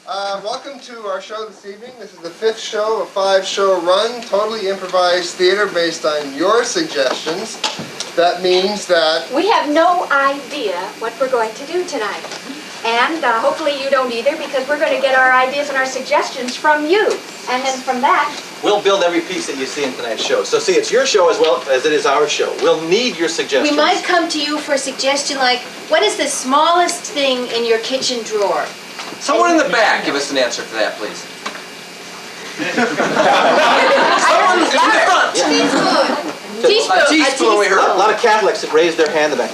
Welcome to our show this evening. This is the 5th show of a 5-show run, totally improvised theater based on your suggestions. That means that we have no idea what we're going to do tonight. And hopefully you don't either, because we're going to get our ideas and our suggestions from you. And then from that, we'll build every piece that you see in tonight's show. So see, it's your show as well as it is our show. We'll need your suggestions. We might come to you for a suggestion like, what is the smallest thing in your kitchen drawer? Someone in the back, give us an answer for that, please. Someone in the front. Teaspoon. A teaspoon, we heard. A lot of Catholics that raised their hand in the back.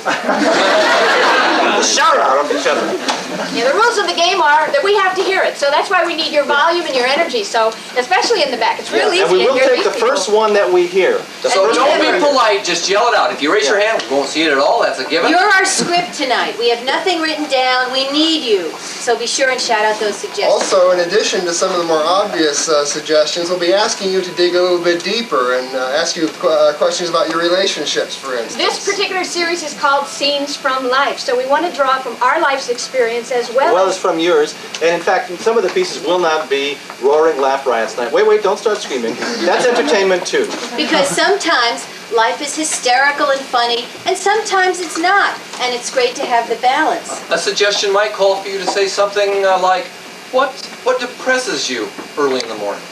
Shout out. Shout out. yeah, the rules of the game are that we have to hear it. So that's why we need your volume and your energy. So, especially in the back. It's real easy and we to will hear take these the first one that we hear. So don't be polite, just yell it out. If you raise your hand, we won't see it at all. That's a given. You're our script tonight. We have nothing written down. We need you. So be sure and shout out those suggestions. also, in addition to some of the more obvious suggestions, we'll be asking you to dig a little bit deeper and ask you questions about your relationships, for instance. This particular series is called Scenes from Life. So we want to draw from our life's experience as well as from yours. And in fact, some of the pieces will not be roaring laugh riots tonight. Wait, don't start screaming. That's entertainment too. Because sometimes life is hysterical and funny, and sometimes it's not. And it's great to have the balance. A suggestion might call for you to say something like, what depresses you early in the morning?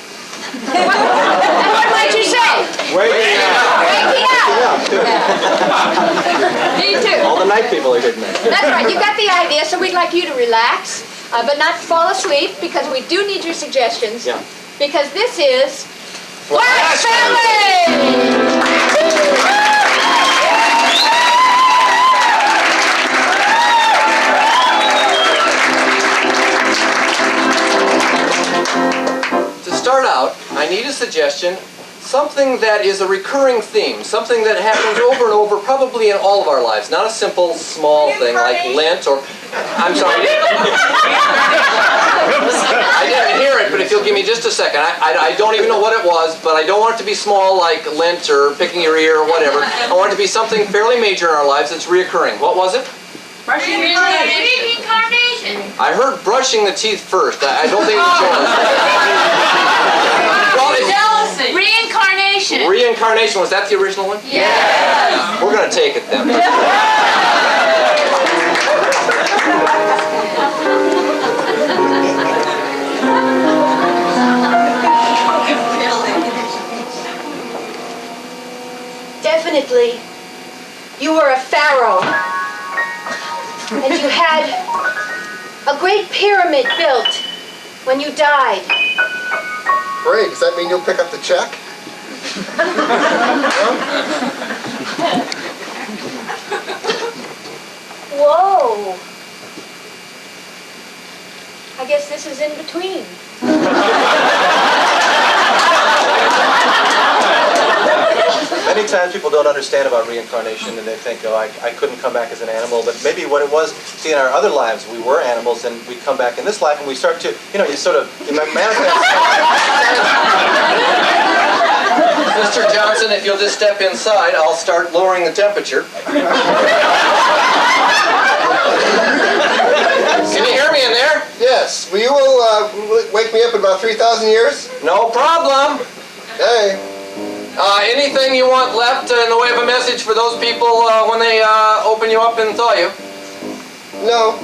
And what might you say? Waking up. Me too. All the night people are hitting that. That's right. You got the idea. So we'd like you to relax, but not fall asleep, because we do need your suggestions. Yeah. Because this is Flash Family! To start out, I need a suggestion, something that is a recurring theme, something that happens over and over, probably in all of our lives, not a simple, small thing like Lent or... I'm sorry. I didn't hear it, but if you'll give me just a second. I don't even know what it was, but I don't want it to be small like Lent or picking your ear or whatever. I want it to be something fairly major in our lives that's reoccurring. What was it? Reincarnation. I heard brushing the teeth first. I don't think it's Jealousy. Reincarnation. Reincarnation, was that the original one? Yes. We're going to take it then. Definitely, you were a pharaoh. And you had a great pyramid built when you died. Great. Does that mean you'll pick up the check? Whoa. I guess this is in between. Many times people don't understand about reincarnation and they think, oh, I couldn't come back as an animal. But maybe what it was, see, in our other lives, we were animals and we come back in this life and we start to, you sort of manifest. Mr. Johnson, if you'll just step inside, I'll start lowering the temperature. Can you hear me in there? Yes. Well, you will wake me up in about 3,000 years? No problem. Hey. Anything you want left in the way of a message for those people when they open you up and thaw you? No.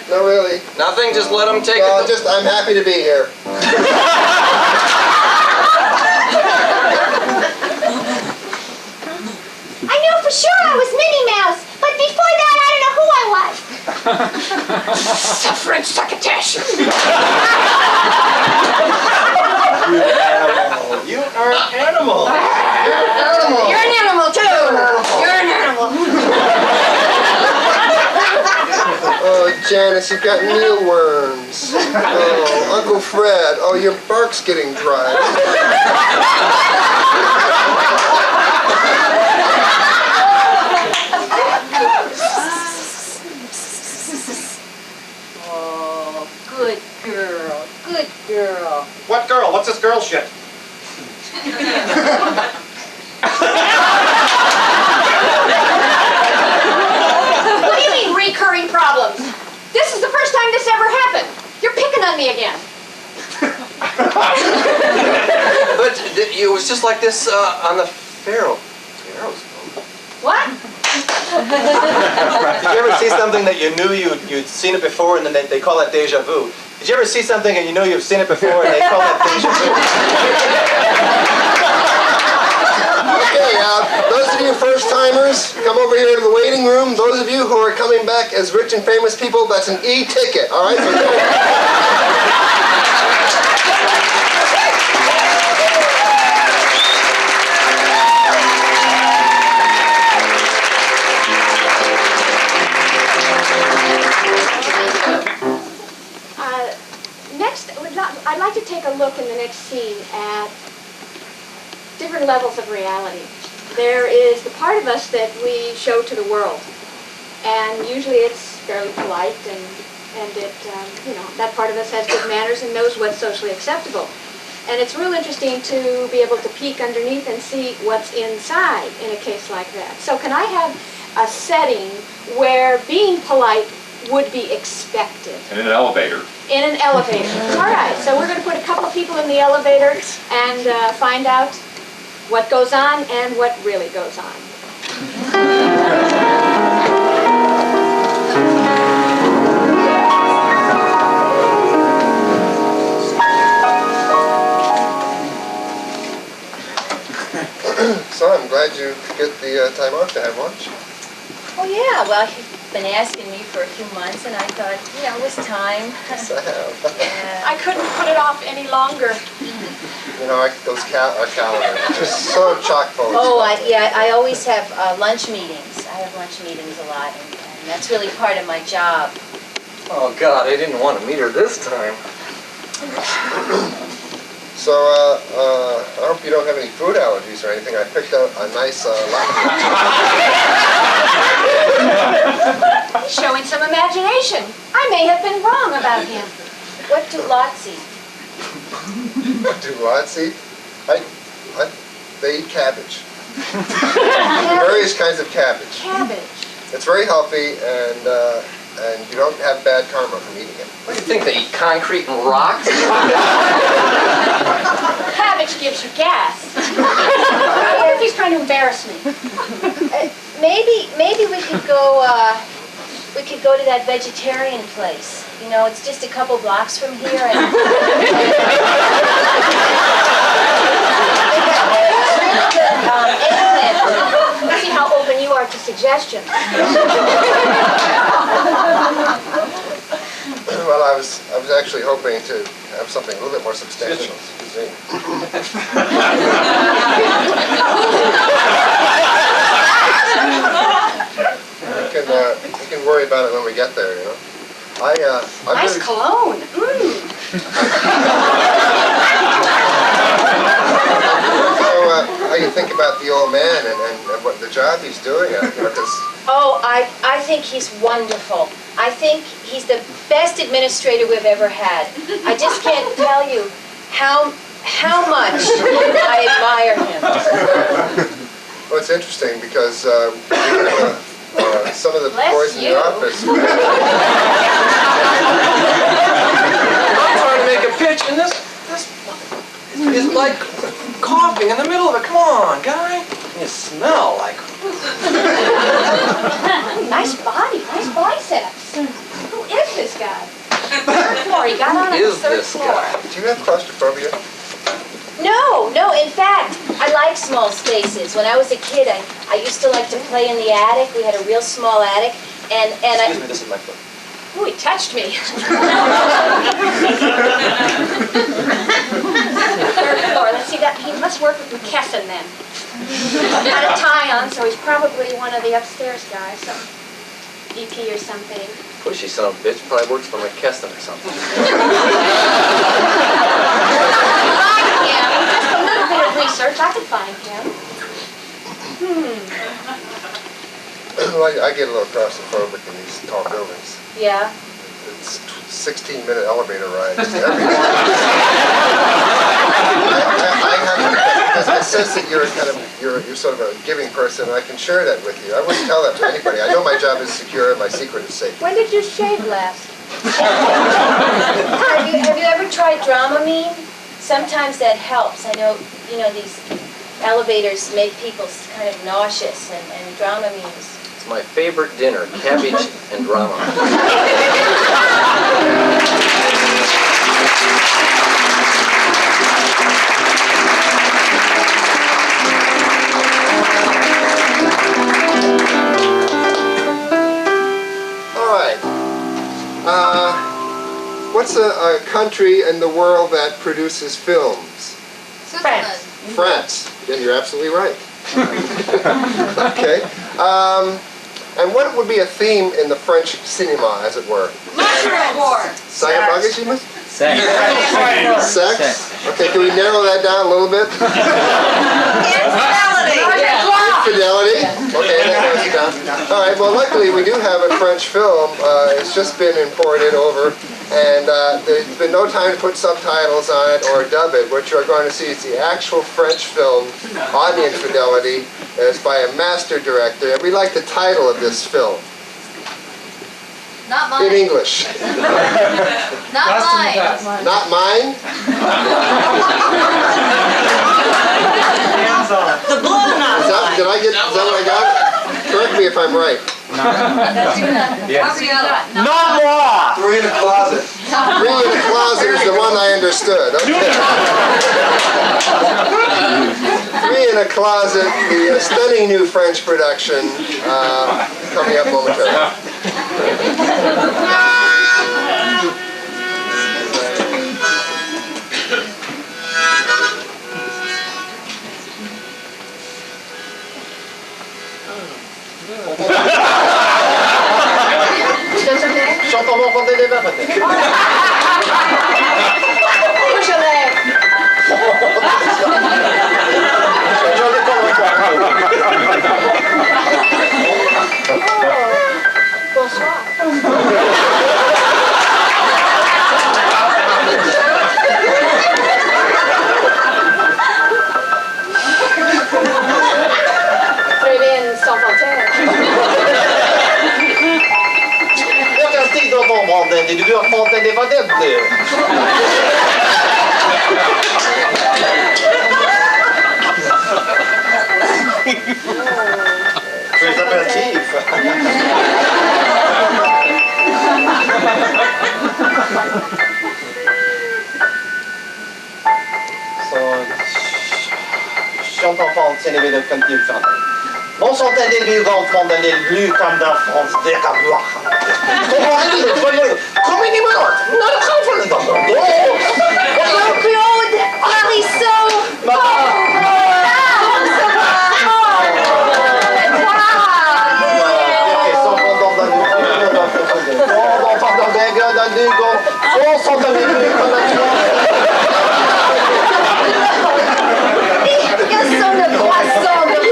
Not really. Nothing? Just let them take it? Well, I'm happy to be here. I knew for sure I was Minnie Mouse, but before that I don't know who I was. Suffering succotash. You are an animal. You're an animal too. You're an animal. Oh, Janice, you've got mealworms. Oh, Uncle Fred. Oh, your bark's getting dry. Oh, good girl. Good girl. What girl? What's this girl shit? What do you mean recurring problems? This is the first time this ever happened. You're picking on me again. But it was just like this on the Pharaoh's boat. What? Did you ever see something that you knew you'd seen it before, and then they call that deja vu? Did you ever see something and you know you've seen it before, and they call that deja vu? Okay, those of you first-timers, come over here to the waiting room. Those of you who are coming back as rich and famous people, that's an e-ticket, all right? So next, I'd like to take a look in the next scene at different levels of reality. There is the part of us that we show to the world, and usually it's fairly polite, and it, that part of us has good manners and knows what's socially acceptable. And it's real interesting to be able to peek underneath and see what's inside in a case like that. So can I have a setting where being polite would be expected? In an elevator. In an elevator. All right, so we're going to put a couple of people in the elevator and find out what goes on and what really goes on. So I'm glad you get the time off to have lunch. Oh, yeah, well, you've been asking me for a few months, and I thought, it was time. Yes, I have. I couldn't put it off any longer. You know, those calendars are just so chock full. Oh, I always have lunch meetings. I have lunch meetings a lot, and that's really part of my job. Oh, God, I didn't want to meet her this time. So, I hope you don't have any food allergies or anything. I picked out a nice He's showing some imagination. I may have been wrong about him. What do lots eat? do lots eat. They eat cabbage. Various kinds of cabbage. Cabbage. It's very healthy, and you don't have bad karma from eating it. What do you think, they eat concrete and rocks? Cabbage gives you gas. I wonder if he's trying to embarrass me. Maybe we could go to that vegetarian place. It's just a couple blocks from here, and it's really good eggplant. See how open you are to suggestions. Well, I was actually hoping to have something a little bit more substantial. Excuse me. We can worry about it when we get there, Nice cologne. How you think about the old man and what the job he's doing? Oh, I think he's wonderful. I think he's the best administrator we've ever had. I just can't tell you how much I admire him. Well, it's interesting because some of the boys in the office. I'm trying to make a pitch, and this is like coughing in the middle of it. Come on, guy. You smell like... Nice body, nice biceps. Who is this guy? Third floor, he got on the third floor. Do you have claustrophobia? No. In fact, I like small spaces. When I was a kid, I used to like to play in the attic. We had a real small attic, and Excuse me, this is my foot. Ooh, he touched me. Third floor. Let's see that. He must work with McKesson then. Got a tie on, so he's probably one of the upstairs guys. So VP or something. Pushy son of a bitch, probably works for McKesson or something. Just a little bit of research. I could find him. Well, I get a little claustrophobic in these tall buildings. yeah. It's 16-minute elevator ride just every morning. Because I sense that you're sort of a giving person, and I can share that with you. I wouldn't tell that to anybody. I know my job is secure, and my secret is safe. When did you shave last? Have Dramamine, sometimes that helps. I know, you know, these elevators make people kind of nauseous, and Dramamine. It's my favorite dinner, cabbage and drama. All right. What's a country in the world that produces films? France. France. And you're absolutely right. Okay. And what would be a theme in the French cinema, as it were? Psychophagy? Sex. Sex? Okay, can we narrow that down a little bit? Infidelity. Okay, that narrows it down. All right, well, luckily we do have a French film. It's just been imported over, and there's been no time to put subtitles on it or dub it. What you're going to see is the actual French film on the infidelity. It's by a master director, and we like the title of this film. Not mine. In English. Not mine. Not mine? The blue knot. Is that what I got? Correct me if I'm right. Yes. No more. Three in the closet. Three in the closet is the one I understood. Okay. Three in a Closet, the stunning new French production, coming up momentarily. J'entends mon fond des débats peut-être. Très bien, sans frontières. Walden, die de deur fontaine des vadettes. Très apéritif. J'entends fontaine et de comme tu le chantes. Bon sont des vivants fontaine des bleus comme dans France des rabois. Come in minuut, naar de gang van de dag. Oh, Claude, Marisol. Ils sont le croissant de rien.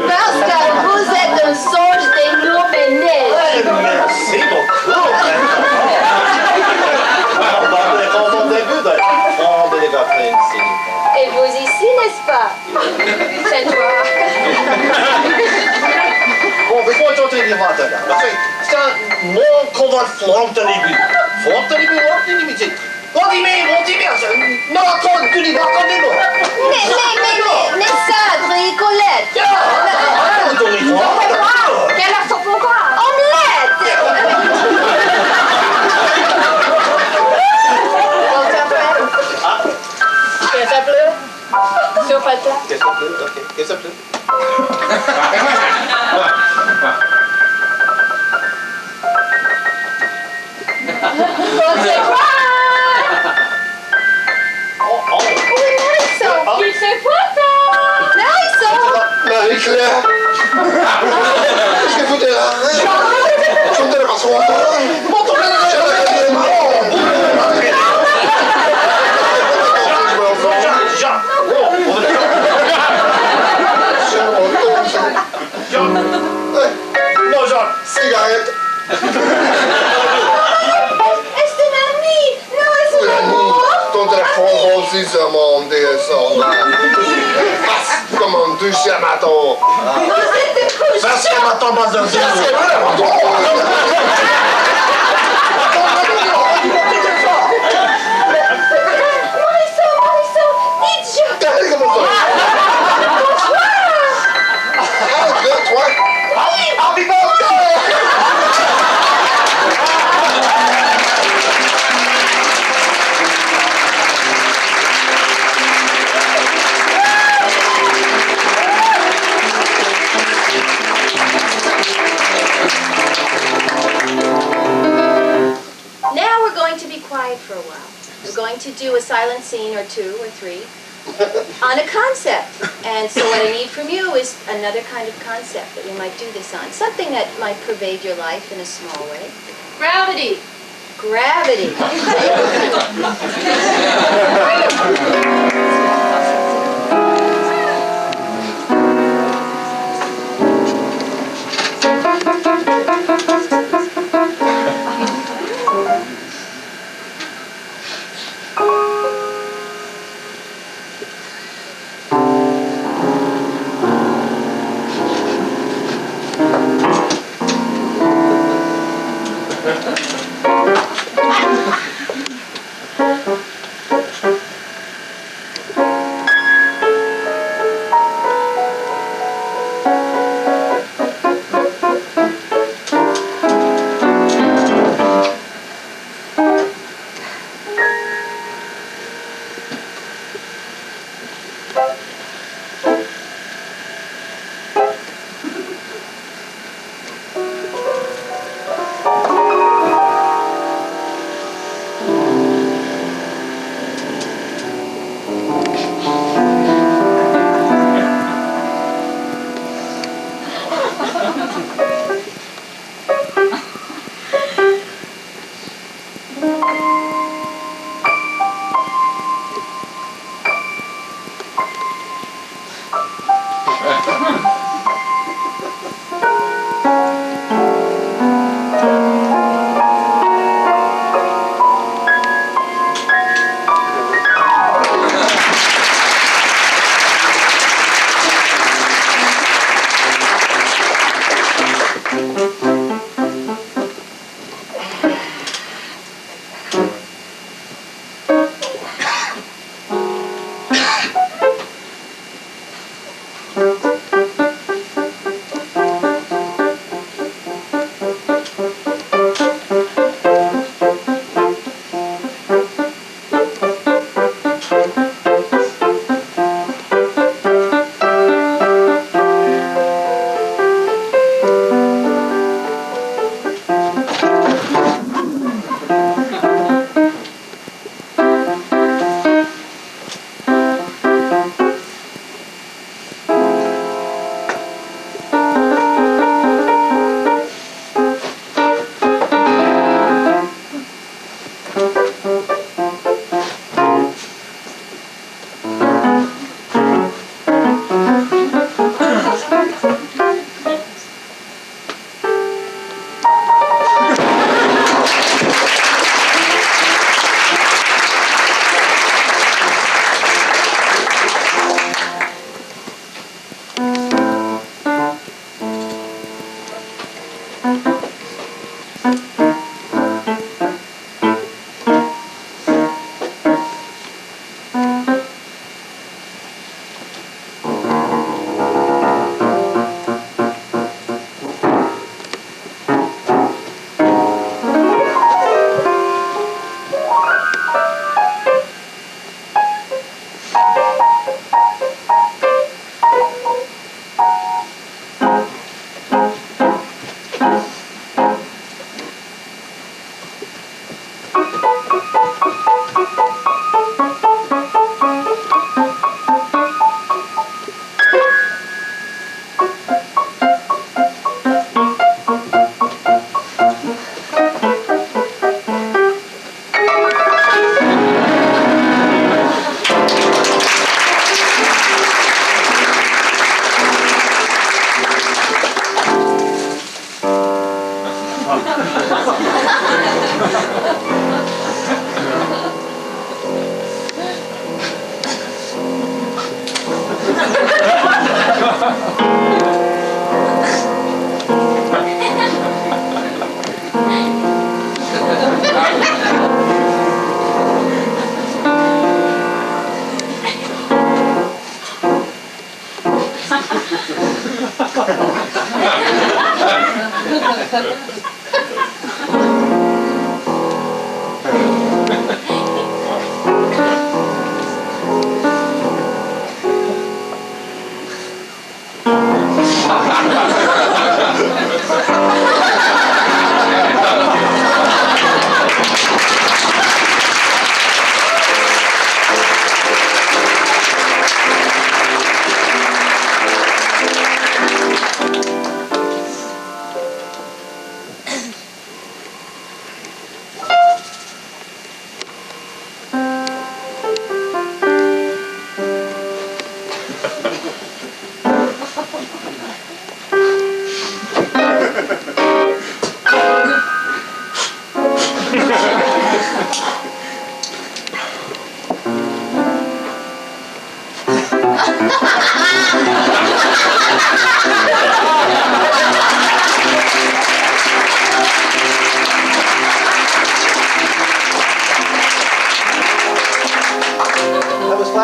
Parce que vous êtes un songe des nouvelles. Merci beaucoup. Et vous ici, n'est-ce pas? C'est toi. Bon, vi får inte till vatten där. Ska någon komma fram till dig? Fram till dig, vad är det med dig? Vad är det med dig? Någon kom till dig, vad kan det då? Mais ça, Colette. Quelle heure sont pourquoi? Omelette. Qu'est-ce que ça pleut? Sur pas de plat. Qu'est-ce que ça pleut? Ok, qu'est-ce que ça pleut? C'est quoi? Qui c'est quoi ça? Marie-Claire! Qu'est-ce que vous foutez là? Chantez la chanson encore! Cigarette! Est-ce un ami? Non, est-ce un amour? Ton téléphone rosé sur mon descendant. Comme un deuxième matin. Vous êtes des couches. Parce que ma tombe dans un quiet for a while. We're going to do a silent scene or 2 or 3 on a concept. And so what I need from you is another kind of concept that we might do this on. Something that might pervade your life in a small way. Gravity. Gravity.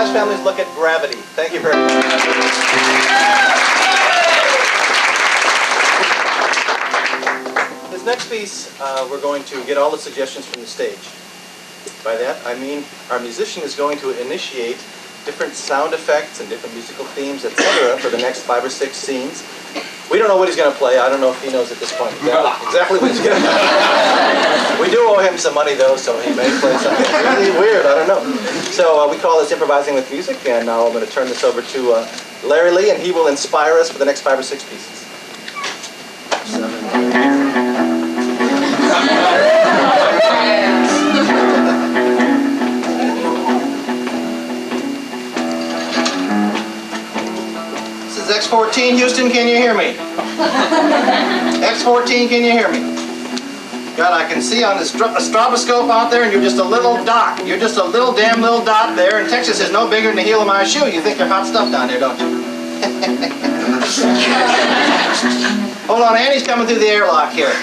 Flash families look at gravity. Thank you very much. This next piece, we're going to get all the suggestions from the stage. By that, I mean our musician is going to initiate different sound effects and different musical themes, etc. for the next 5 or 6 scenes. We don't know what he's going to play. I don't know if he knows at this point exactly what he's going to play. We do owe him some money, though, so he may play something really weird. I don't know. So we call this improvising with music, and now I'm going to turn this over to Lee, and he will inspire us for the next 5 or 6 pieces. This is X14, Houston, can you hear me? X14, can you hear me? God, I can see on the stroboscope out there, and you're just a little dot. You're just a little damn little dot there, and Texas is no bigger than the heel of my shoe. You think you're hot stuff down there, don't you? Hold on, Annie's coming through the airlock here.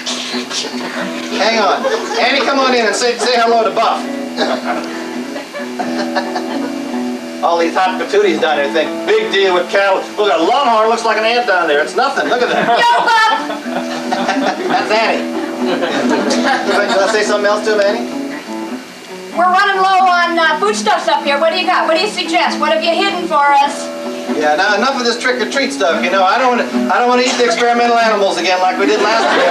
Hang on. Annie, come on in and say hello to Buff. All these hot patooties down there think, big deal with cattle. Look, a longhorn looks like an ant down there. It's nothing. Look at that. Yo, Bob! That's Annie. You want to say something else to him, Annie? We're running low on foodstuffs up here. What do you got? What do you suggest? What have you hidden for us? Yeah, now enough of this trick-or-treat stuff. You know, I don't want to eat the experimental animals again like we did last year.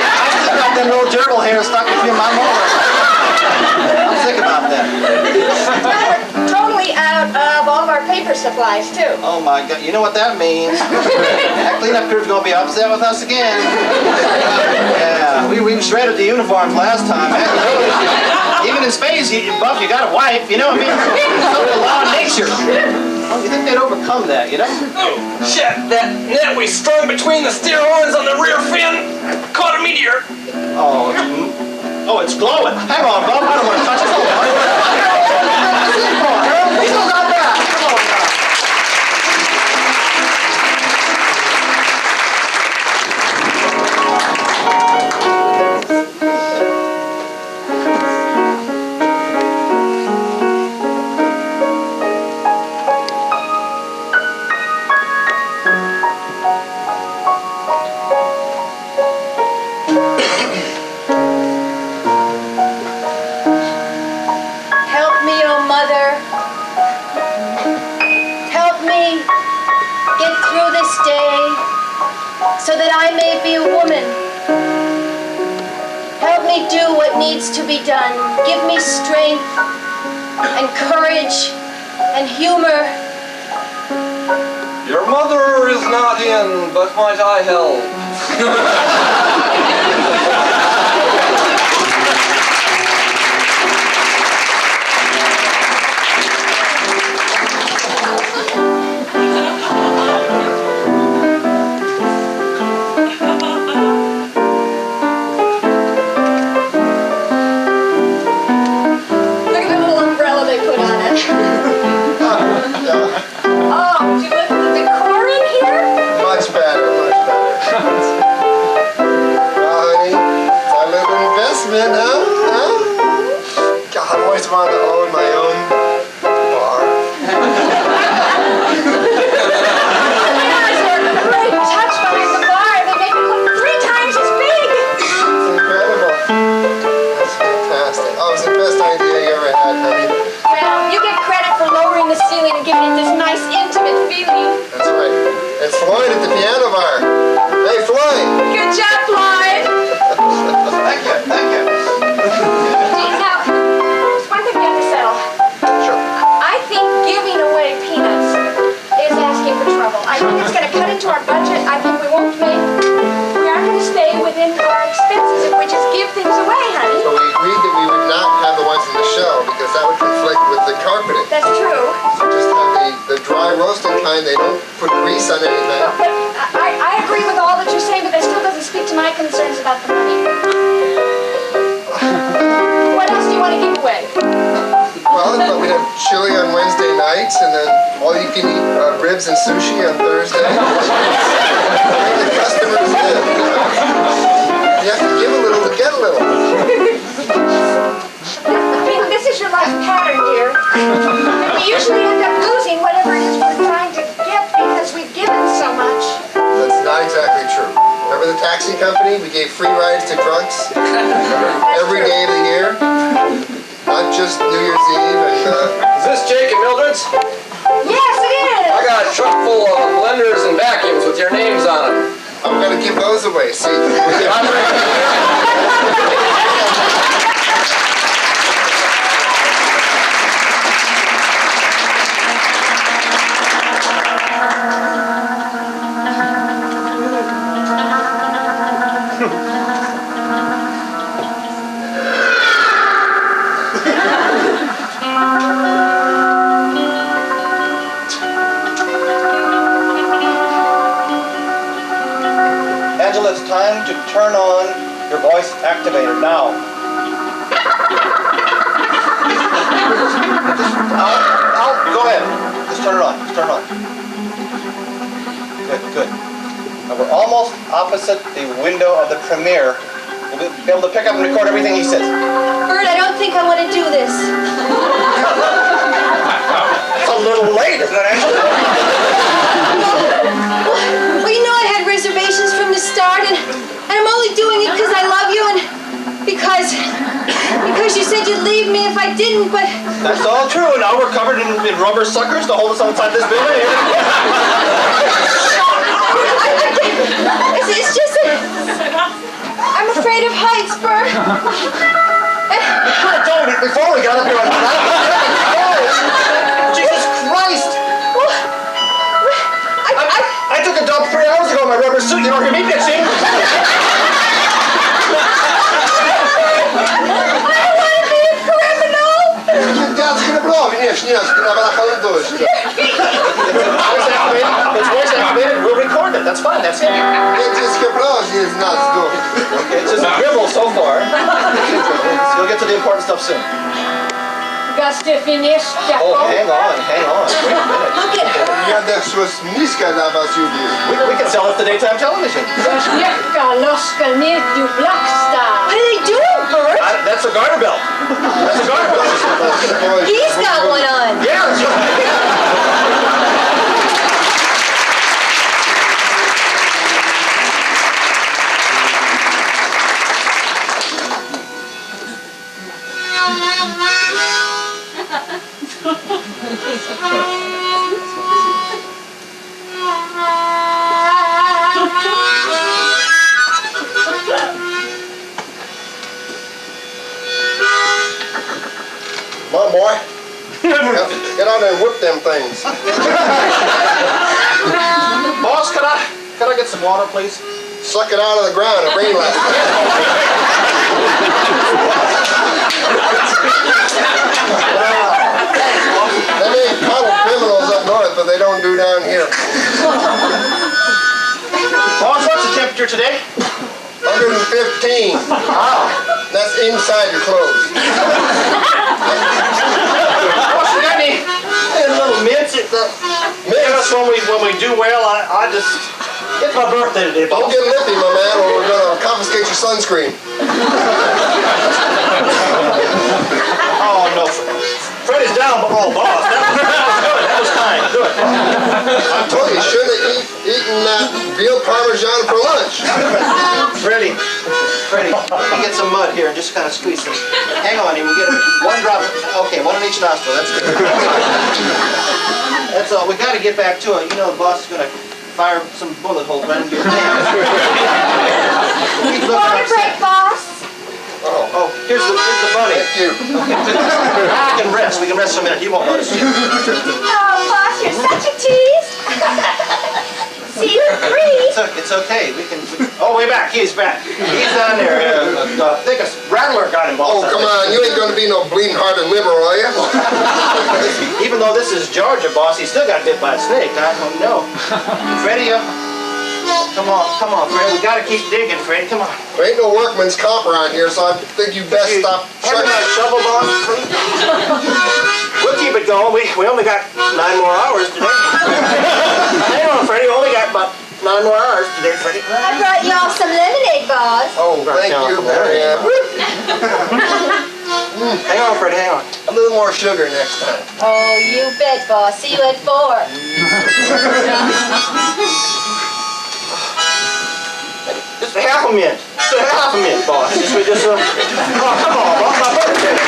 I just got them little gerbil hairs stuck between my molars. I'm sick about that. We're totally out of all of our paper supplies, too. Oh my God, you know what that means? That cleanup crew's gonna be upset with us again. Yeah, we shredded the uniforms last time. Even in space, Buff, you got a wife, you know what I mean? It's sort of the law of nature. Well, you think they'd overcome that, you know? Oh, shit! That net we strung between the steer horns on the rear fin caught a meteor. Oh, it's glowing. Hang on, Bob. I don't want to touch it. Hold on. He's still got that. Come on now. so that I may be a woman. Help me do what needs to be done. Give me strength and courage and humor. Your mother is not in, but might I help? They don't put grease on anything. No, but I agree with all that you're saying, but that still doesn't speak to my concerns about the money. What else do you want to give away? Well, I thought we'd have chili on Wednesday nights, and then all you can eat ribs and sushi on Thursday. Bring the customers in. You have to give a little to get a little. I mean, this is your life pattern, dear. free rides to drunks every day of the year, not just New Year's Eve. And Is this Jake and Mildred's? Yes, it is. I got a truck full of blenders and vacuums with your names on them. I'm gonna give those away. See. Angela, it's time to turn on your voice activator now. Go ahead. Just turn it on. Just turn it on. Good, good. Now we're almost opposite the window of the premiere. We'll be able to pick up and record everything he says. Bert, I don't think I want to do this. It's a little late, isn't it, Angela? Well, you know I had reservations from the start, and I'm only doing it because I love you and because you said you'd leave me if I didn't, but... That's all true. Now we're covered in rubber suckers to hold us outside this building. It's just that I'm afraid of heights, Bert. You could have told me before we got up here. Jesus Christ! I took a dump 3 hours ago in my rubber suit. You don't hear me bitching. It's voice activated. We'll record it. That's fine. That's it. Okay, it's just a dribble so far. You'll get to the important stuff soon. Got to finish. Oh, hang on. Wait a minute. Look at her. We can sell it to daytime television. Loska ner du black star. What are they doing, Bert? That's a garter belt. That's a garter belt. He's got one on. Yeah, that's right. Come on, boy. Get out there and whip them things. Boss, can I get some water, please? Suck it out of the ground. It rained last night. They may coddle criminals up north, but they don't do down here. Boss, what's the temperature today? 115. Wow. That's inside your clothes. Boss, you got any little mints? Mints? When we do well, I just... It's my birthday today, Boss. Don't get lippy, my man, or we're going to confiscate your sunscreen. Oh, no. Freddy's down, but oh, Boss. That was kind. Good. I told you, you shouldn't have eaten that veal parmesan for lunch. Freddie, let me get some mud here and just kind of squeeze it. Hang on, you can get one drop. Okay, one in each nostril. That's good. That's all. We got to get back to it. You know, the boss is going to fire some bullet holes right into your hand. Water break, boss. Oh, here's the bunny. Thank you. Okay. We can rest for a minute. He won't notice you. Oh, boss, you're such a tease. See, It's okay. Oh, way back. He's back. He's down there. I think a rattler got him, boss. Oh, come on. You ain't going to be no bleeding-hearted liberal, are you? Even though this is Georgia, boss, he still got bit by a snake. I don't know. Freddie, come on, Freddie. We got to keep digging, Freddie. Come on. There ain't no workman's comp around here, so I think you best stop. Hand me that shovel, boss, please. We'll keep it going. We only got 9 more hours today. Hang on, Freddie. We only got about 9 more hours today, Freddie. I brought y'all some lemonade, boss. Oh, thank you, Marianne. Hang on, Freddie. Hang on. A little more sugar next time. Oh, you bet, boss. See you at 4. Just Just a half a mint. Just a half a mint, boss. Just, oh, come on, boss. My birthday.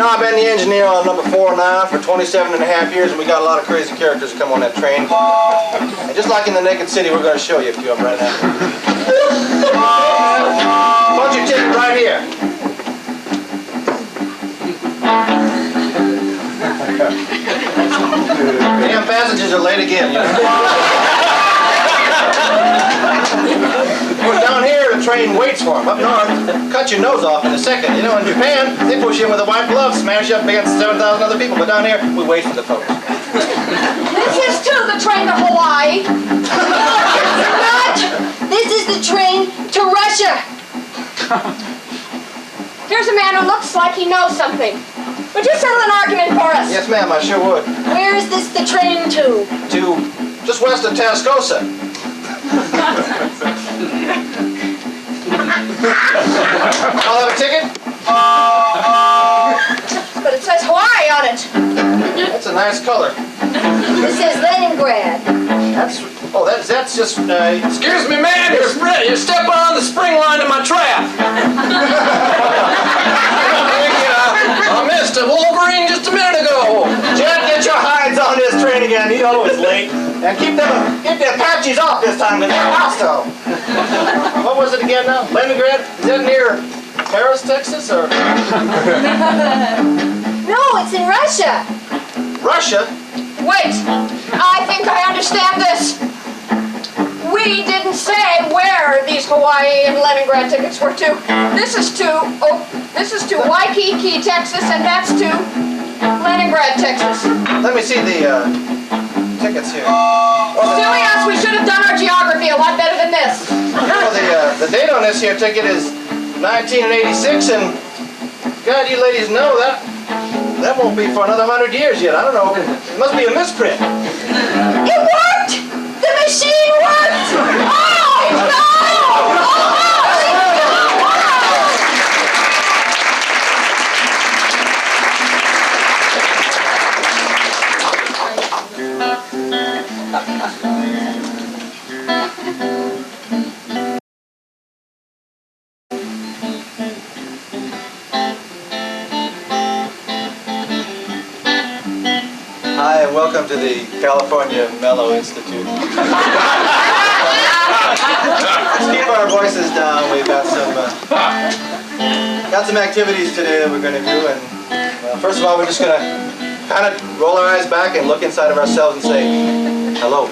I've been the engineer on number 4 now for 27.5 years, and we got a lot of crazy characters come on that train. And just like in the Naked City, we're going to show you a few of them right now. Punch your ticket right here. Damn passengers are late again. You know? Well, down here, the train waits for them. Up north, cut your nose off in a second. You know, in Japan, they push you in with a white glove, smash you up against 7,000 other people. But down here, we wait for the folks. This is too the train to Hawaii. No, it's not. This is the train to Russia. Here's a man who looks like he knows something. Would you settle an argument for us? Yes, ma'am, I sure would. Where is this the train to? To just west of Tascosa. I'll have a ticket. But it says Hawaii on it. That's a nice color. This says Leningrad. That's just, Excuse me, man, you're stepping on the spring line to my trap. I missed a Wolverine just a minute ago. Jet, get your hides on this train again. He's always late. And keep the Apaches off this time, because they're hostile. What was it again now? Leningrad? Is that near Paris, Texas, or? No, it's in Russia. Russia? Wait, I think I understand this. We didn't say where these Hawaii and Leningrad tickets were to. This is to Waikiki, Texas, and that's to Leningrad, Texas. Let me see the tickets here. Silly us, we should have done our geography a lot better than this. Well, the date on this here ticket is 1986, and God, you ladies know that won't be for another 100 years yet. I don't know. It must be a misprint. It worked! The machine worked! Oh, Hi, and welcome to the California Mellow Institute. Let's keep our voices down. We've got some activities today that we're going to do, and first of all, we're just going to kind of roll our eyes back and look inside of ourselves and say, hello.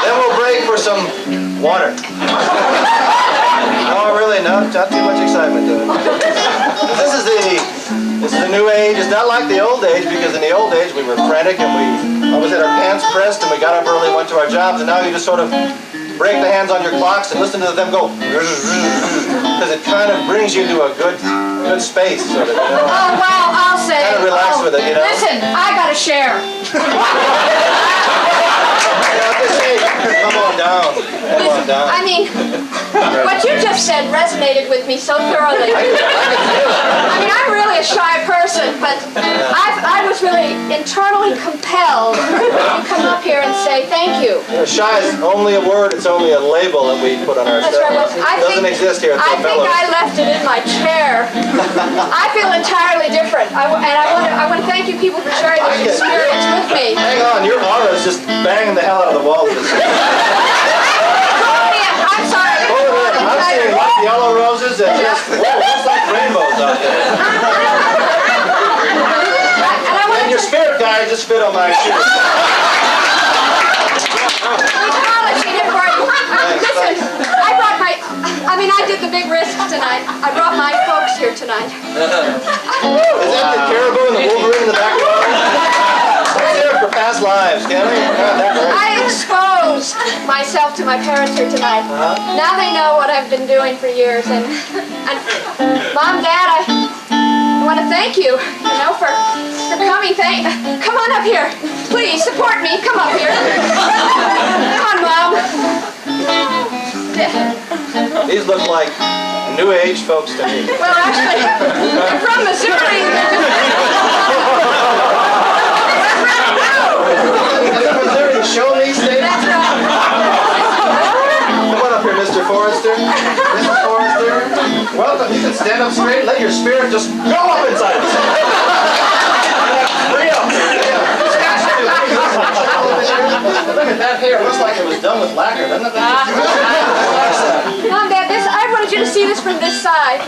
Then we'll break for some water. No, really, not too much excitement to it. This is the new age. It's not like the old age, because in the old age we were frantic and we always had our pants pressed and we got up early, went to our jobs, and now you just sort of break the hands on your clocks and listen to them go, because it kind of brings you to a good space, sort of, you know. Oh, well, I'll say. Kind of relax with it, you know. Listen, I gotta share. Come on down. Come on down. I mean, what you just said resonated with me so thoroughly. I mean, I'm really a shy person, but I was really internally compelled to come up here and say thank you. Shy is only a word, it's only a label that we put on That's ourselves. right. Well, It doesn't exist here at I the think Mellow. I left it in my chair. I feel entirely different. I want to thank you people for sharing this experience with me. Hang on, your aura is just banging the hell out of the wall. I'm sorry. I'm seeing like yellow roses and just looks like rainbows out there. And your spirit guide just fit on my shoe. Listen, I did the big risk tonight. I brought my folks here tonight. Is that the caribou and the wolverine in the background? Let's hear it for past lives, can we? I exposed myself to my parents here tonight. Now they know what I've been doing for years, and Mom, Dad, I want to thank you, for coming. Come on up here. Please, support me. Come up here. Come on, Mom. These look like New Age folks to me. Well, actually, they're from Missouri. Missouri, show me state. That's right. Come on up here, Mr. Forrester. Mrs. Forrester. Welcome. You can stand up straight and let your spirit just go up inside. Look at that hair. It looks like it was done with lacquer, doesn't it? Mom, Dad, I wanted you to see this from this side.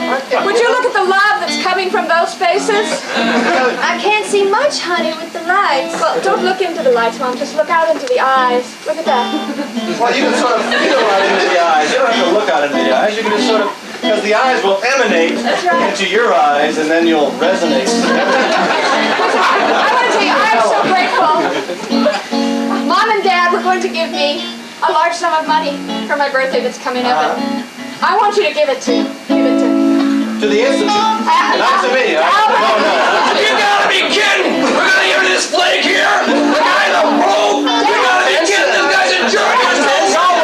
Would you look at the love that's coming from those faces? I can't see much, honey, with the lights. Well, don't look into the lights, Mom. Just look out into the eyes. Look at that. Well, you can sort of feel right into the eyes. You don't have to look out into the eyes. You can just sort of, because the eyes will emanate into your eyes, and then you'll resonate. I want to tell you, I'm so grateful. Mom and Dad were going to give me a large sum of money for my birthday that's coming up. And I want you to give it to To the Institute. Not to me. No. You gotta be kidding! We're gonna hear this flake here! The guy in the robe! You gotta be kidding! This guy's enjoying himself!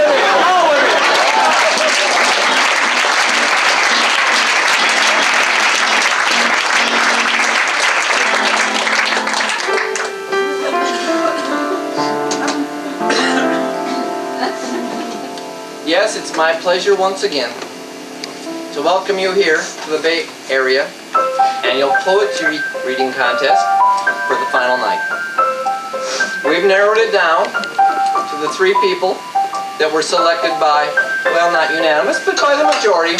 Yes, it's my pleasure once again to welcome you here to the Bay Area Annual Poetry Reading Contest for the final night. We've narrowed it down to the 3 people that were selected by, well, not unanimous, but by the majority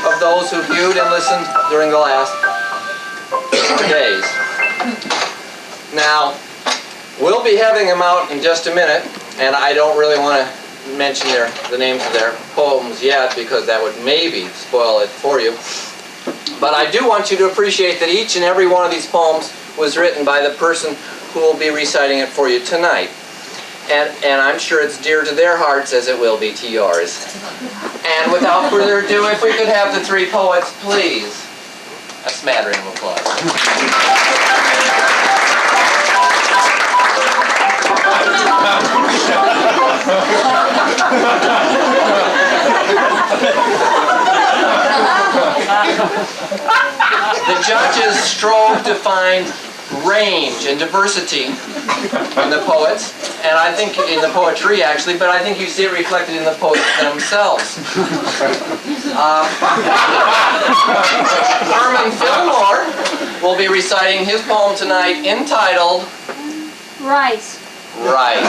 of those who viewed and listened during the last 4 days. Now, we'll be having them out in just a minute, and I don't really want to mention the names of their poems yet, because that would maybe spoil it for you. But I do want you to appreciate that each and every one of these poems was written by the person who will be reciting it for you tonight. And I'm sure it's dear to their hearts as it will be to yours. And without further ado, if we could have the 3 poets, please. A smattering of applause. The judges strove to find range and diversity in the poets, and I think in the poetry actually, but I think you see it reflected in the poets themselves. Herman Fillmore will be reciting his poem tonight entitled Rice. Rice.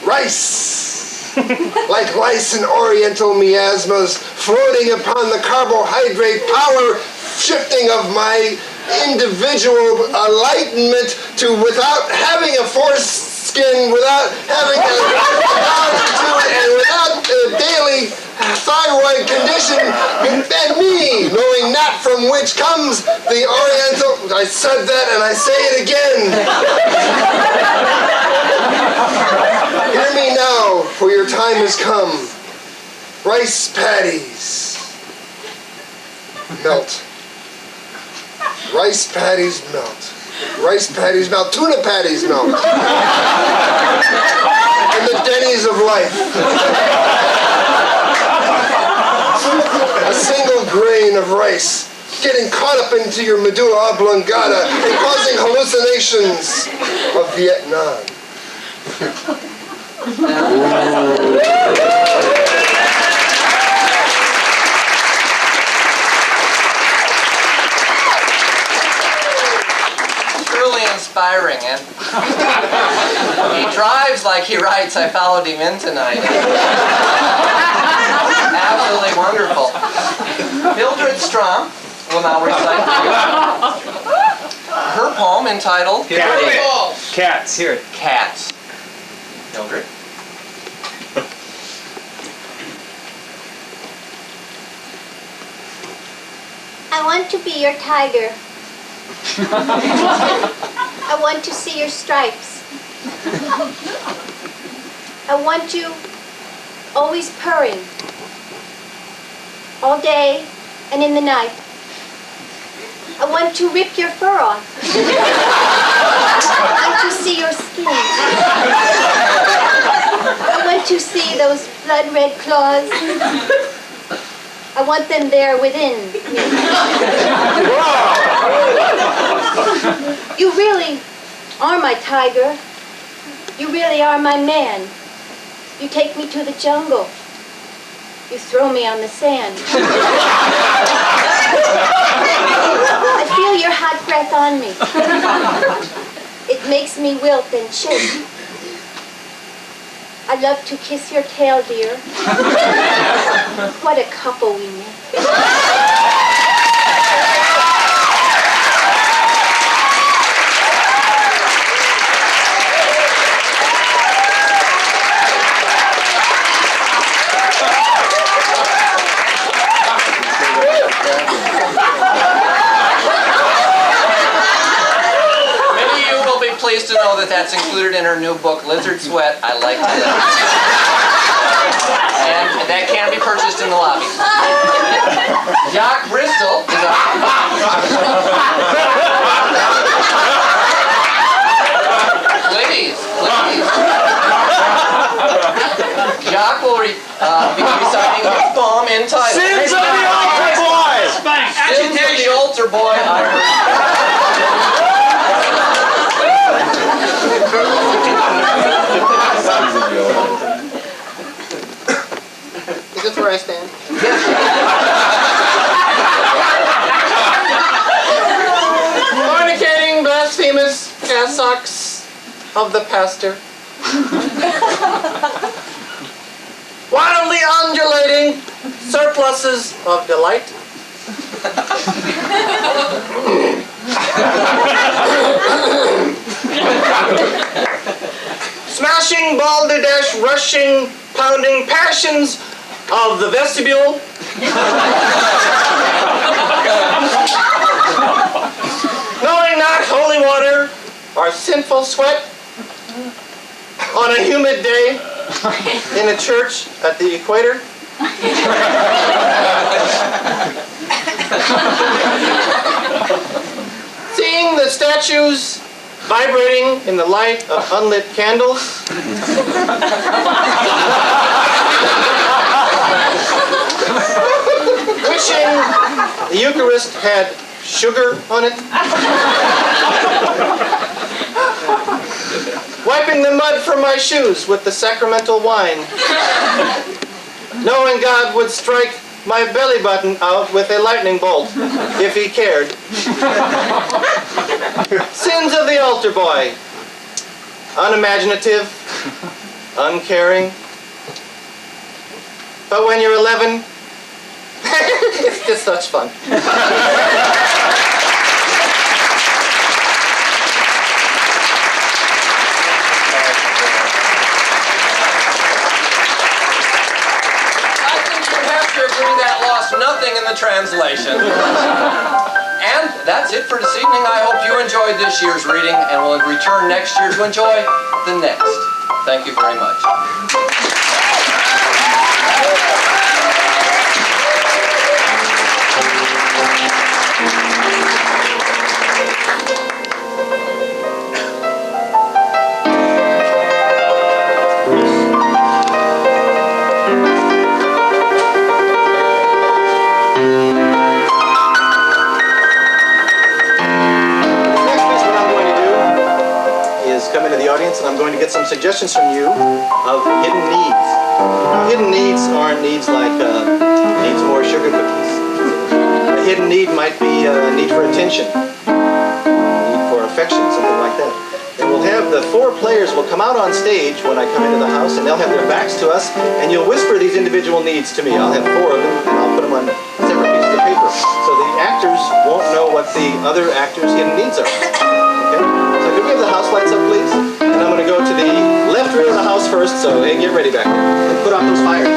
Rice, like lice and oriental miasmas, floating upon the carbohydrate power shifting of my individual enlightenment to without having a foreskin, without having a altitude, and without a daily thyroid condition, and me, knowing not from which comes the oriental. I said that and I say it again. Hear me now, for your time has come. Rice patties melt. Rice patties melt. Rice patties melt. Tuna patties melt. And the Denny's of life. A single grain of rice getting caught up into your medulla oblongata and causing hallucinations of Vietnam. Truly inspiring, and he drives like he writes. I followed him in tonight. Absolutely wonderful. Mildred Strom will now recite her poem entitled Cats, here. Cats. Mildred. I want to be your tiger. I want to see your stripes. I want you always purring, all day and in the night. I want to rip your fur off. I want to see your skin. I want to see those blood-red claws. I want them there within me. You really are my tiger. You really are my man. You take me to the jungle. You throw me on the sand. I feel your hot breath on me. It makes me wilt and shake. I love to kiss your tail, dear. What a couple we make. Pleased to know that that's included in her new book, Lizard Sweat, I Like to Live. And that can be purchased in the lobby. Jock Bristol is Ladies. Jock will be reciting his poem entitled Sins of the Altar Boy! Sins of the Altar Boy. Is this where I stand? Fornicating, blasphemous cassocks of the pastor. Wildly undulating surpluses of delight. Smashing, balderdash, rushing, pounding passions of the vestibule. Knowing not holy water or sinful sweat. On a humid day in a church at the equator. Seeing the statues vibrating in the light of unlit candles. Wishing the Eucharist had sugar on it. Wiping the mud from my shoes with the sacramental wine. Knowing God would strike my belly button out with a lightning bolt, if he cared. Sins of the altar boy. Unimaginative, uncaring. But when you're 11, it's just such fun. That lost nothing in the translation. And that's it for this evening. I hope you enjoyed this year's reading and will return next year to enjoy the next. Thank you very much. And I'm going to get some suggestions from you of hidden needs. Now, hidden needs aren't needs like needs more sugar cookies. A hidden need might be a need for attention, a need for affection, something like that. And we'll have the 4 players will come out on stage when I come into the house, and they'll have their backs to us, and you'll whisper these individual needs to me. I'll have 4 of them, and I'll put them on separate pieces of paper, so the actors won't know what the other actors' hidden needs are. Okay? So could we have the house lights up, please? I'm going to go to the left rear of the house first, so hey, get ready back there. And put out those fires.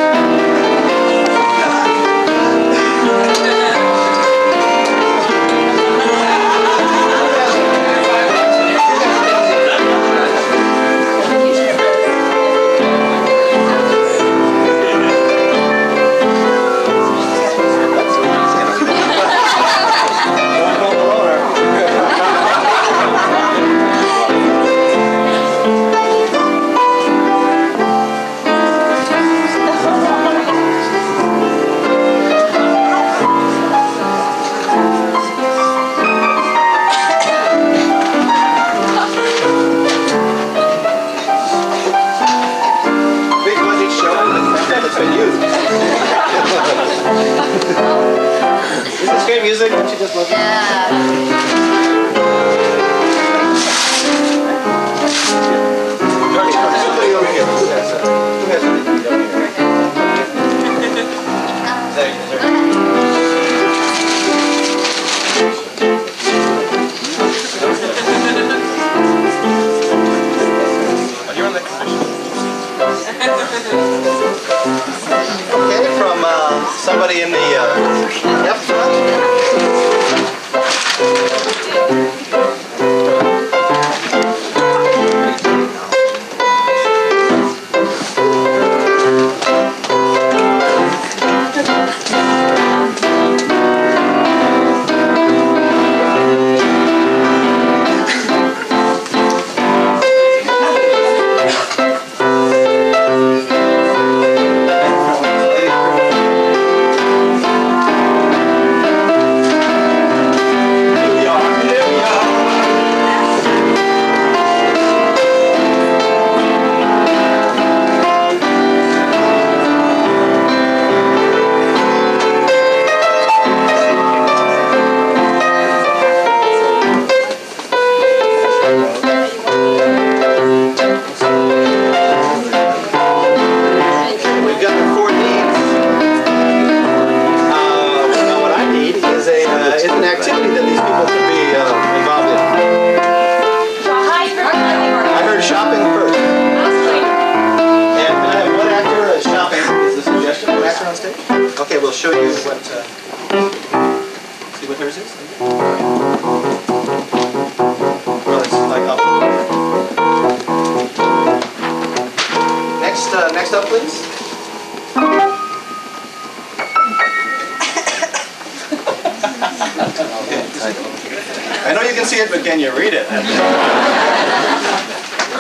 Music, don't you just love it? Yeah. Somebody over here. Who has anything over here? You're on the commission. Okay, from somebody in the left front. Okay, we'll show you what, see what hers is? Well, it's like up. please. I know you can see it, but can you read it?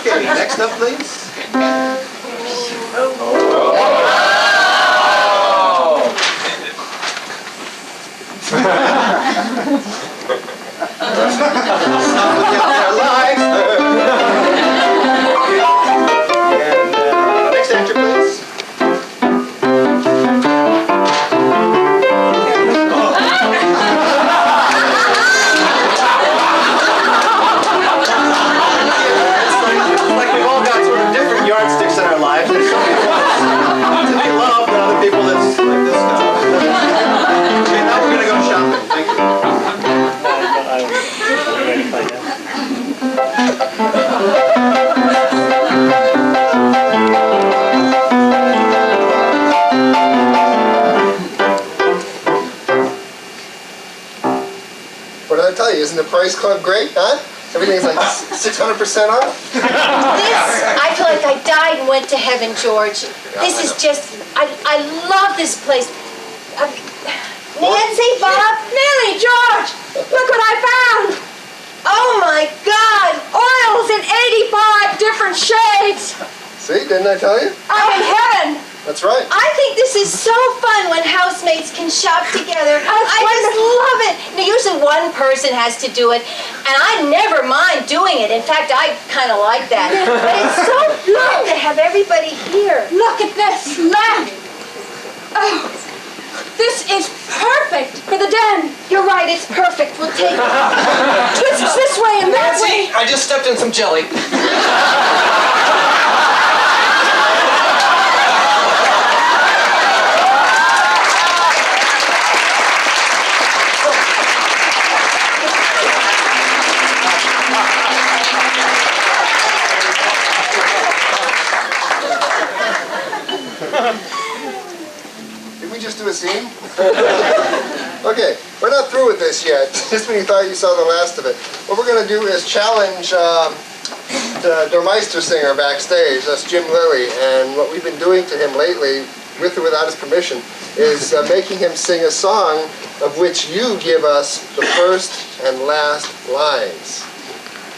Okay, next up, please. Next actor, please. Like we've all got sort of different yardsticks in our lives. There's some people to be loved, and other people that's like this guy. Okay, now we're gonna go shopping. Thank you. What did I tell you? Isn't the Price Club great, huh? Everything's like 600% off. I feel like I died and went to heaven, George. This is just, I love this place. Nancy, Bob, Lily, George, look what I found. oh my God. Oils in 85 different shades. See, didn't I tell you? I'm in heaven. That's right. I think this is so fun when housemates can shop together. I just love it. Now, usually one person has to do it, and I never mind doing it. In fact, I kind of like that. But it's so fun to have everybody here. Look at this lamp. Oh, this is perfect for the den. You're right, it's perfect. We'll take it. Twists this way and that way. Nancy, I just stepped in some jelly. Did we just do a scene? Okay, we're not through with this yet. Just when you thought you saw the last of it. What we're going to do is challenge the Meister singer backstage. That's Jim Lilie. And what we've been doing to him lately, with or without his permission, is making him sing a song of which you give us the first and last lines.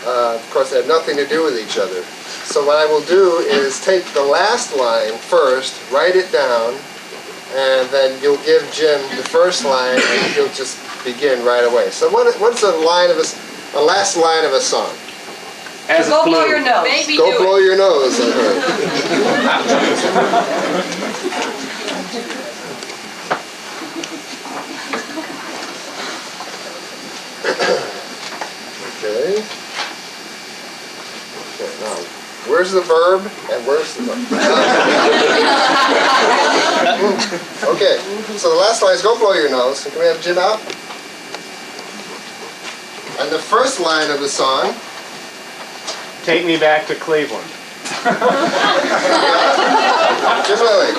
Of course, they have nothing to do with each other. So what I will do is take the last line first, write it down, and then you'll give Jim the first line, and he'll just begin right away. So what's a last line of a song? As Go a blow flu. your nose. Baby, Go do blow it. your nose, I heard. Okay. Okay, now, where's the verb and where's the verb? Okay, so the last line is go blow your nose. Can we have Jim out? And the first line of the song, Take me back to Cleveland. Jim Lilie.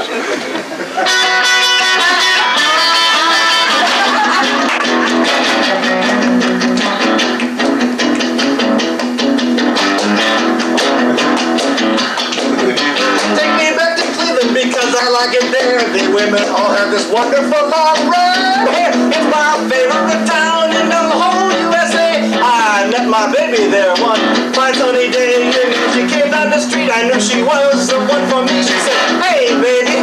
Take me back to Cleveland because I like it there. The women all have this wonderful long red hair. It's my favorite town in the whole USA. I met my baby there one fine sunny day. And when she came down the street, I knew she was the one for me. She said, hey baby,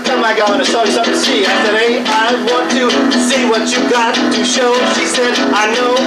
come I going to show you something to see. I said, hey, I want to see what you got to show. She said, I know.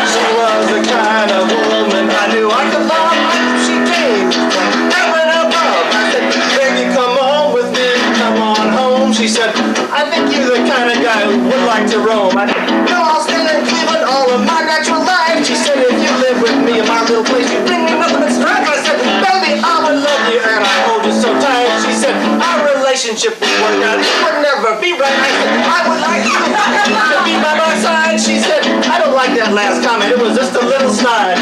She was the kind of woman I knew I could love. I knew she came from heaven above. I said, baby, come on with me, come on home. She said, I think you're the kind of guy who would like to roam. I said, no, I'll stay in Cleveland all of my natural life. She said, if you live with me in my little place, you bring me nothing but strife. I said, baby, I would love you and I hold you so tight. She said, our relationship would work out, it would never be right. I said, I would like you to be by my side. She said, I don't like that last comment, it was just a little snide.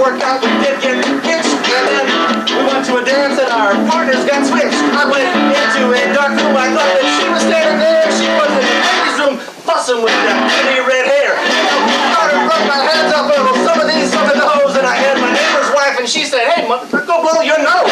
workout, we did get hitched, and then we went to a dance and our partners got switched. I went into a dark room, I thought that she was standing there. She was in the ladies' room, fussing with that pretty red hair. I started to rub my hands up a little, some of these, some of those, and I had my neighbor's wife, and she said, "Hey, go blow your nose."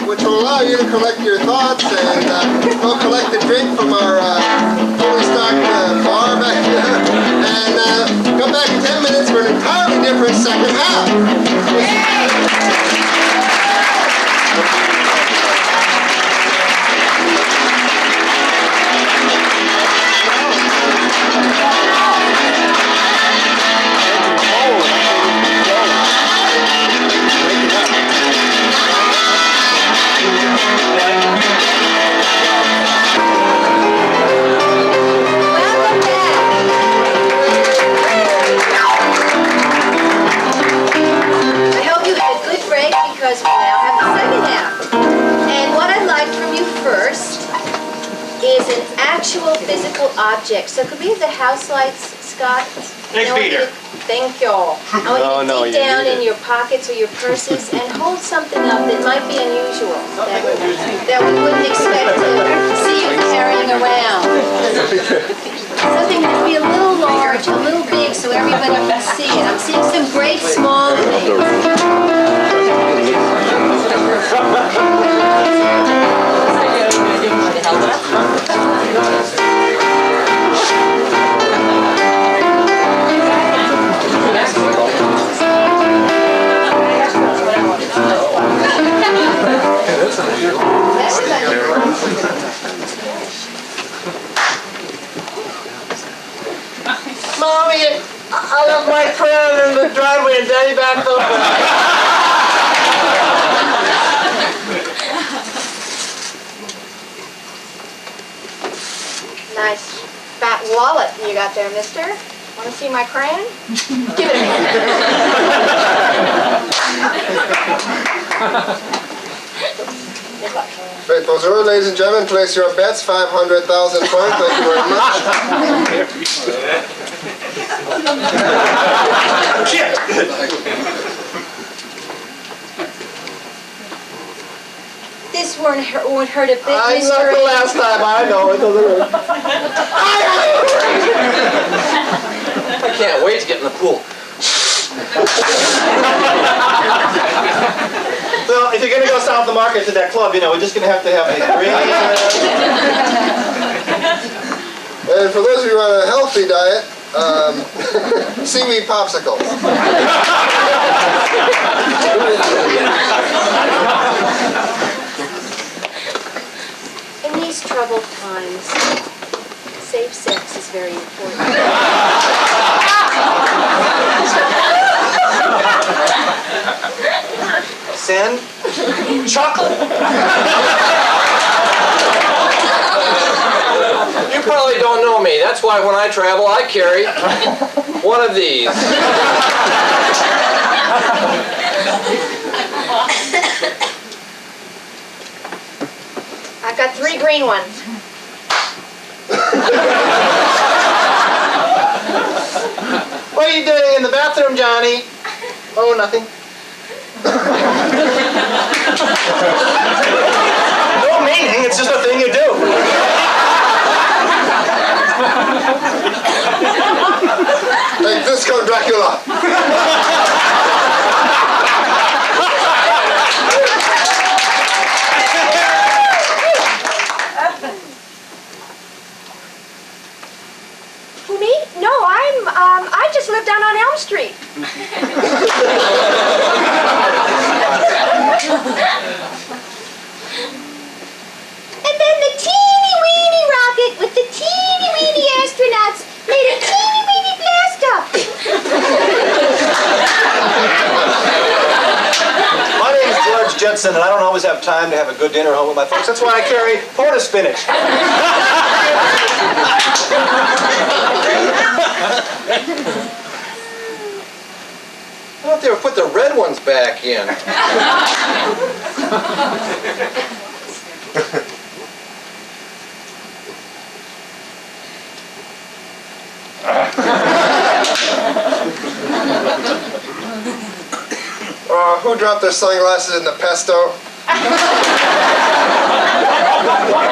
Which will allow you to collect your thoughts and go collect a drink from our fully stocked bar back there. And come back in 10 minutes for an entirely different second half. Because we now have the second half. And what I'd like from you first is an actual physical object. So could we have the house lights, Scott? Egg beater. Thank you. I want you to dig down in your pockets or your purses and hold something up that might be unusual, that we wouldn't expect to see you carrying around. Something that would be a little large, a little big, so everybody can see it. I'm seeing some great small things. Mommy, I left my crayon in the driveway and Daddy backed over. Nice fat wallet you got there, mister. Want to see my crayon? Give it to me. Great, bonjour, ladies and gentlemen. Place your bets, 500,000 points. Thank you very much. This won't hurt a bit, I Mr. left the last time, I know. It doesn't hurt. I can't wait to get in the pool. Well, if you're going to go south of the market to that club, you know, we're just going to have a green. And for those of you who are on a healthy diet, seaweed popsicles. In these troubled times, safe sex is very important. Sand, chocolate. You probably don't know me. That's why when I travel, I carry one of these. I've got 3 green ones. What are you doing in the bathroom, Johnny? Oh, nothing. No meaning, it's just a thing you do. Like Disco Dracula. Who, me? No, I just live down on Elm Street. And then the teeny-weeny rocket with the teeny-weeny astronauts made a teeny-weeny blast up. My name's George Jensen, and I don't always have time to have a good dinner home with my folks. That's why I carry porta spinach. back in. Who dropped their sunglasses in the pesto?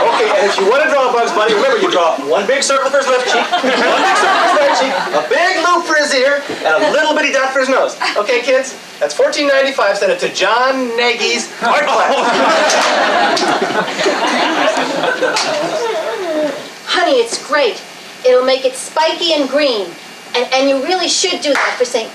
Okay, and if you want to draw a Bugs Bunny, remember you draw one big circle for his left cheek, one big circle for his right cheek, a big loop for his ear, and a little bitty dot for his nose. Okay, kids? That's $14.95. Send it to John Nagy's art class. Honey, it's great. It'll make it spiky and green. And you really should do that for St.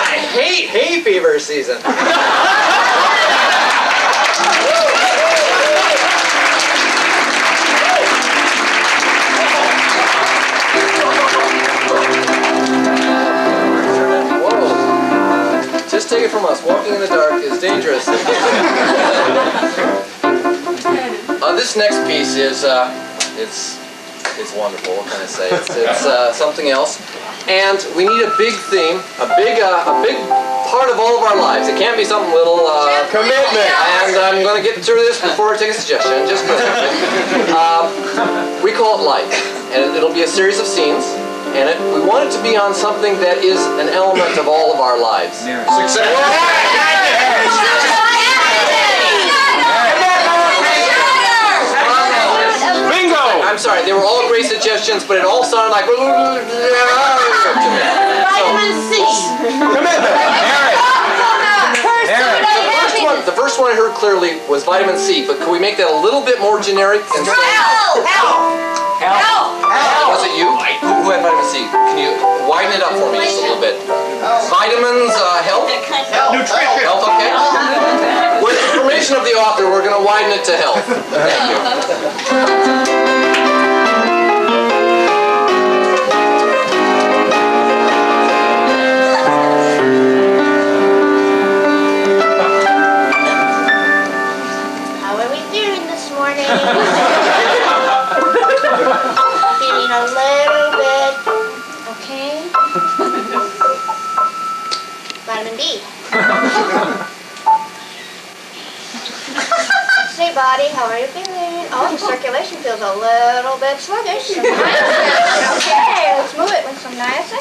I hate hay fever season. Whoa. Just take it from us, walking in the dark is dangerous. This next piece is, it's wonderful, what can I say? It's something else. And we need a big theme, a big part of all of our lives. It can't be something little, Commitment. and I'm going to get through this before I take a suggestion, just we call it life, and it'll be a series of scenes, and we want it to be on something that is an element of all of our lives. Success. Bingo! I'm sorry, they were all great suggestions, but it all sounded like... Vitamin C. The first one I heard clearly was vitamin C, but could we make that a little bit more generic? And say, was it you? Who had vitamin C? Can you widen it up for me just a little bit? Vitamins, health? Nutrition. Health, okay. With the permission of the author, we're going to widen it to health. Thank you. How are we doing this morning? Feeling a little bit okay? Vitamin D. Say, body, how are you feeling? Oh, the circulation feels a little bit sluggish. Some niacin. Okay, let's move it with some niacin.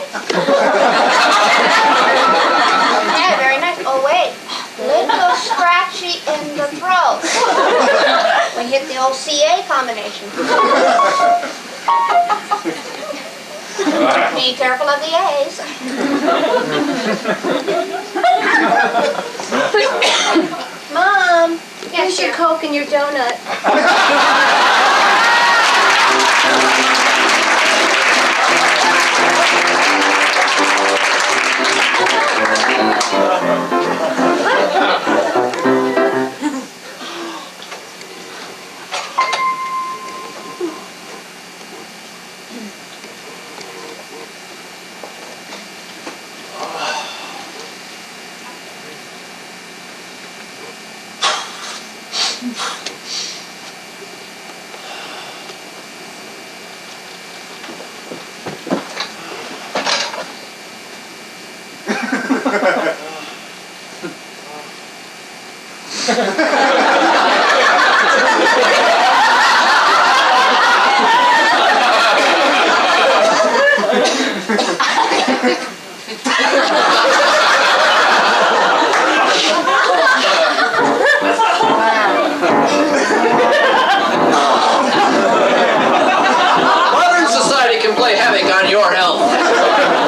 Yeah, very nice. Oh, wait. Little scratchy in the throat. We hit the old CA combination. Be careful of the A's. Mom, here's your Coke and your donut. Modern society can play havoc on your health.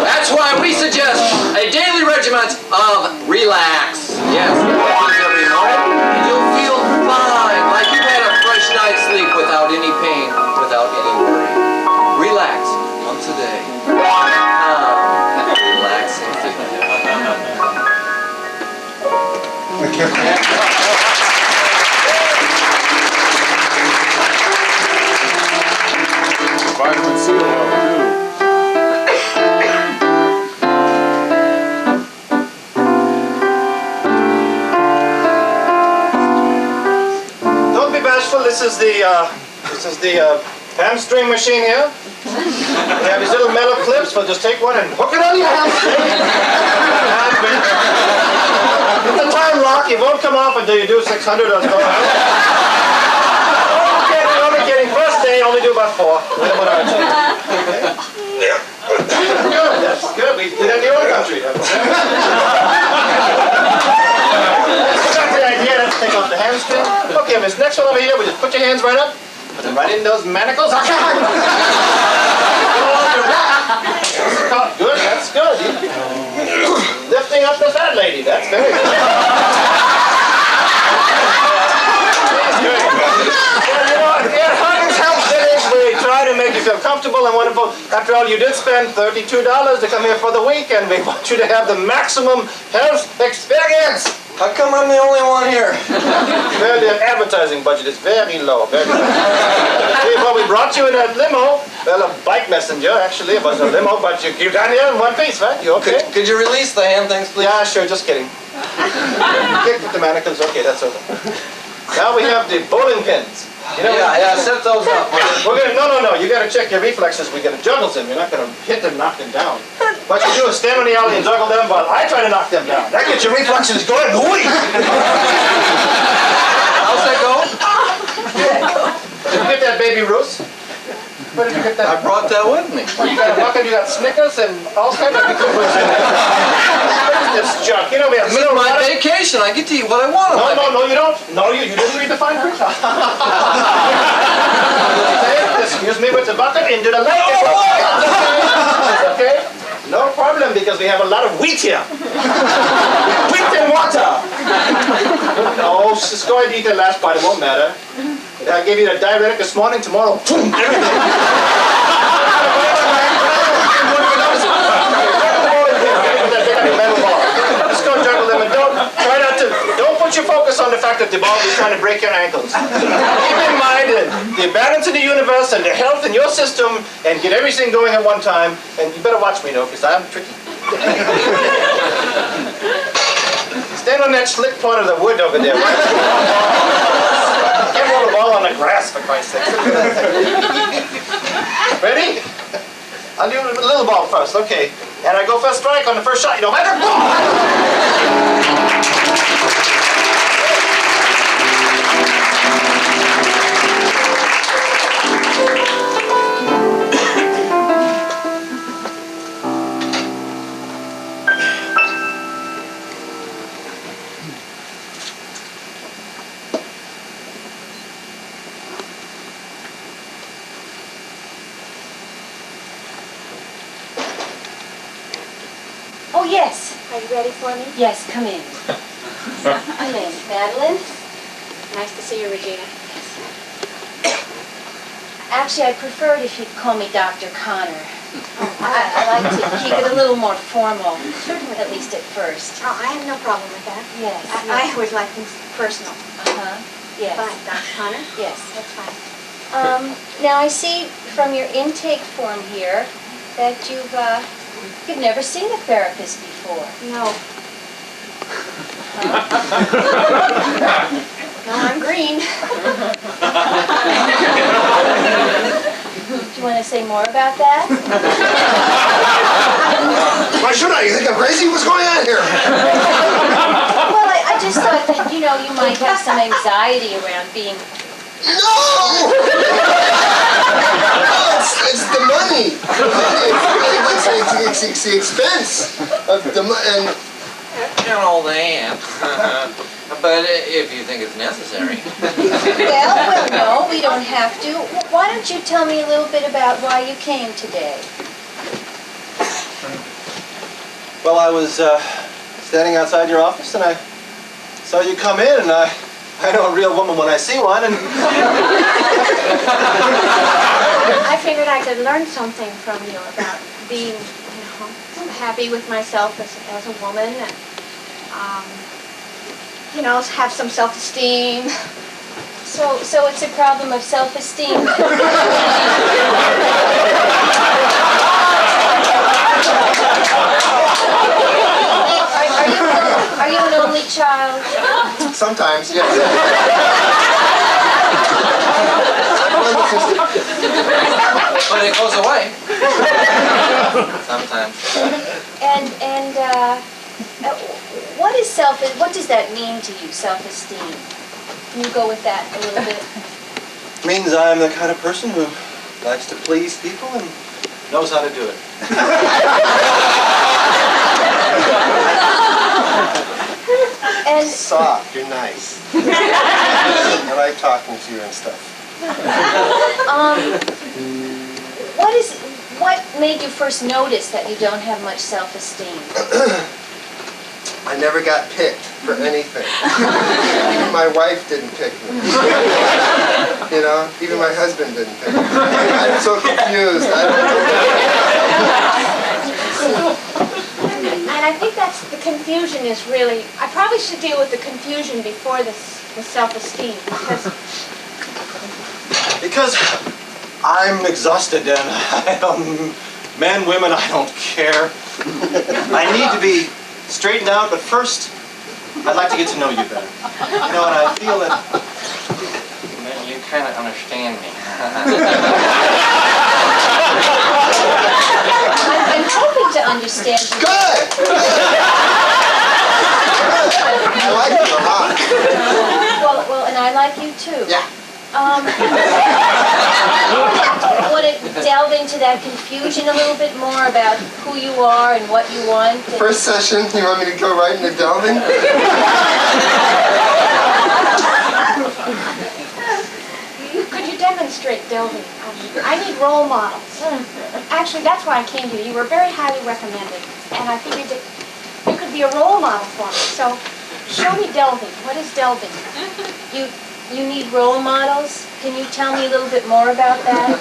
That's why we suggest a daily regiment of relax. Yes, relax every night, and you'll feel fine, like you've had a fresh night's sleep without any pain, without any worry. Relax once a day. Relaxing. Vitamin C will help too. this is the hamstring machine here. We have these little metal clips, so just take one and hook it on your hamstring. It's a time lock. It won't come off until you do 600 or so. Only kidding. First day, only do about 4. Good. That's good. We did that in the old country. Take off the hamstring. Okay, this next one over here, we just put your hands right up, put them right in those manacles. Good, that's good. Lifting up the fat lady, that's very good. Huggins helps finish. We try to make you feel comfortable and wonderful. After all, you did spend $32 to come here for the week, and we want you to have the maximum health experience. How come I'm the only one here? Well, the advertising budget is very low, very low. See, well, we brought you in a limo. Well, a bike messenger, actually. It was a limo, but you got here in one piece, right? You okay? Could you release the hand things, please? Yeah, sure, just kidding. Kick with the manacles, okay, that's over. Now we have the bowling pins. You know, yeah, set those up. We're gonna, no, you gotta check your reflexes. We're gonna juggle them. You're not gonna hit them, knock them down. What you do is stand on the alley and juggle them, but I try to knock them down. That gets your reflexes going. How's that go? Did you get that, Baby Ruth? Where did you get that? I brought that with me. You got Snickers and all kinds of things. This junk. You know, we have This is my vacation. I get to eat what I want. No, you don't. No, you didn't read the fine print. Excuse me with the bucket into the lake. Okay? No problem, because we have a lot of wheat here. Wheat and water. Oh, just go ahead and eat the last part. It won't matter. I gave you the diuretic this morning. Tomorrow, boom, everything. Just go juggle them and don't put your focus on the fact that the ball is trying to break your ankles. Keep in mind the balance in the universe and the health in your system, and get everything going at one time. And you better watch me though, because I'm tricky. Stand on that slick part of the wood over there. Can't roll the ball on the grass, for Christ's sake. Ready? I'll do a little ball first, okay. And I go first strike on the first shot. You know, magic ball! Oh, yes. Are you ready for me? Yes, come in. Come in. Madeline? Nice to see you, Regina. Actually, I preferred if you'd call me Dr. Connor. I like to keep it a little more formal, at least at first. Oh, I have no problem with that. Yes. I always like things personal. Uh-huh. Yes. Fine, Dr. Connor? Yes. That's fine. Now I see from your intake form here that you've never seen a therapist before. No. No, I'm green. Do you want to say more about that? Why should I? You think I'm crazy? What's going on here? Well, I just thought that, you might have some anxiety around being... No! It's the money. It's the expense of the money. And all that. But if you think it's necessary. Well, no, we don't have to. Why don't you tell me a little bit about why you came today? Well, I was standing outside your office and I saw you come in, and I know a real woman when I see one, and I figured I could learn something from you about being, happy with myself as a woman, and have some self-esteem. So it's a problem of self-esteem. Are you an only child? Sometimes, yes. But it goes away. Sometimes. And what does that mean to you, self-esteem? Can you go with that a little bit? Means I'm the kind of person who likes to please people and knows how to do it. And Soft, you're nice. I like talking to you and stuff. what made you first notice that you don't have much self-esteem? I never got picked for anything. Even my wife didn't pick me. You know, even my husband didn't pick me. I'm so confused. And I think that's the confusion is really, I probably should deal with the confusion before the self-esteem, Because I'm exhausted and men, women, I don't care. I need to be straightened out, but first, I'd like to get to know you better. You know, and I feel that You kind of understand me. I'm hoping to understand you. Good! I like you a lot. Well, and I like you too. Yeah. Want to delve into that confusion a little bit more about who you are and what you want? First session, you want me to go right into delving? Could you demonstrate delving? I need role models. Actually, that's why I came to you. You were very highly recommended, and I figured that you could be a role model for me. So, show me delving. What is delving? You need role models? Can you tell me a little bit more about that?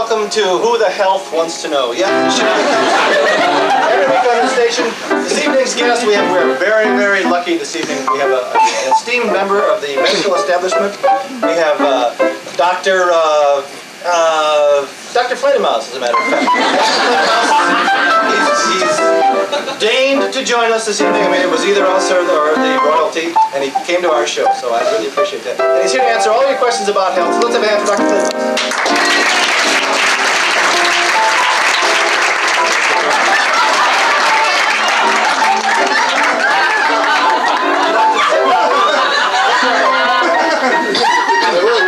welcome to Who the Health Wants to Know. Yeah, every week on the station. This evening's guest, we're very, very lucky this evening. We have an esteemed member of the medical establishment. We have Dr. Fledermaus, as a matter of fact. He's deigned to join us this evening. I mean, it was either us or the royalty, and he came to our show, so I really appreciate that. And he's here to answer all your questions about health. So let's have a hand for Dr. Fledermaus.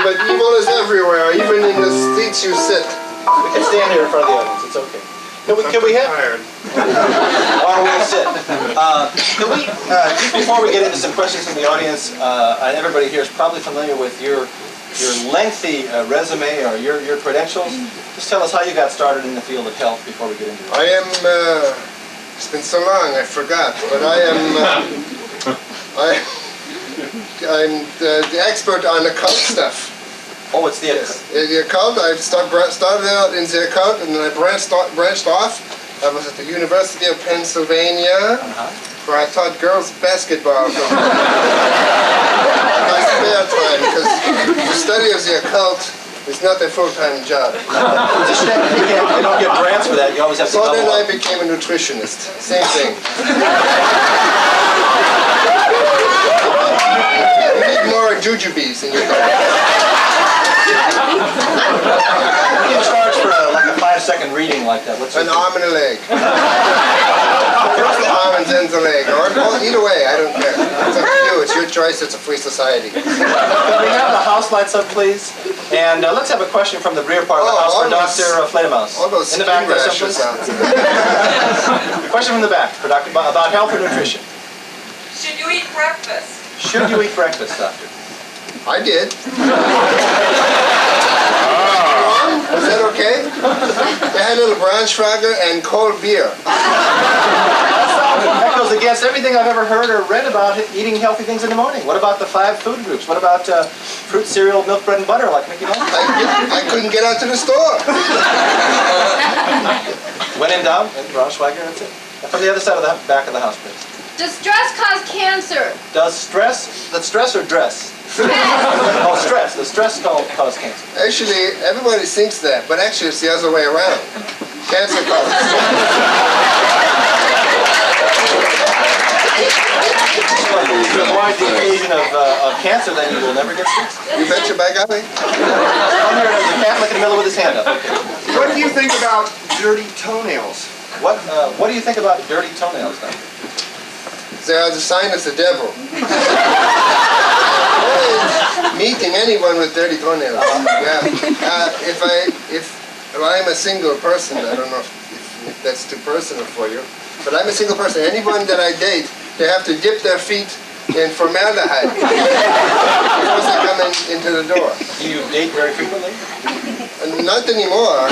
But evil is everywhere, even in the seats you sit. We can stand here in front of the audience. It's okay. Can we have? Tired. Or we'll sit. Can we, just before we get into some questions from the audience, and everybody here is probably familiar with your lengthy resume or your credentials. Just tell us how you got started in the field of health before we get into it. I am, it's been so long I forgot, but I'm the expert on occult stuff. Oh, it's the The occult, I started out in the occult and then I branched off. I was at the University of Pennsylvania, where I taught girls basketball for my spare time, because the study of the occult It's not a full-time job. It's a shame you don't get grants for that. You always have to So then double I up. became a nutritionist. Same thing. You need more jujubes in your diet. What do you charge for like a 5-second reading like that? What's An arm and a leg. First the arm and then the leg. Or either way, I don't care. It's up to you. It's your choice. It's a free society. Can we have the house lights up, please? And let's have a question from the rear part of the house for Dr. Fledermaus. All those In the back skin there, rashes someplace. out. A question from the back for Dr. about health and nutrition. Should you eat breakfast? Should you eat breakfast, doctor? I did. Was that okay? They had a little Braunschweiger and cold beer. That goes against everything I've ever heard or read about eating healthy things in the morning. What about the 5 food groups? What about fruit, cereal, milk, bread, and butter like Mickey Mouse? I couldn't get out to the store. When in doubt, and Braunschweiger, that's it. From the other side of the back of the house, please. Does stress cause cancer? Does stress, that's stress or dress? Oh, stress. Does stress cause cancer? Actually, everybody thinks that, but actually it's the other way around. Cancer causes stress. To avoid the occasion of cancer, then you will never get stressed. You betcha by golly. Come here, there's a Catholic in the middle with his hand up. Okay. What do you think about dirty toenails? What do you think about dirty toenails, then? They are the sign of the devil. Meeting anyone with dirty toenails. Yeah. If I'm a single person, I don't know if that's too personal for you, but I'm a single person. Anyone that I date, they have to dip their feet in formaldehyde before they come into the door. Do you date very frequently? Not anymore.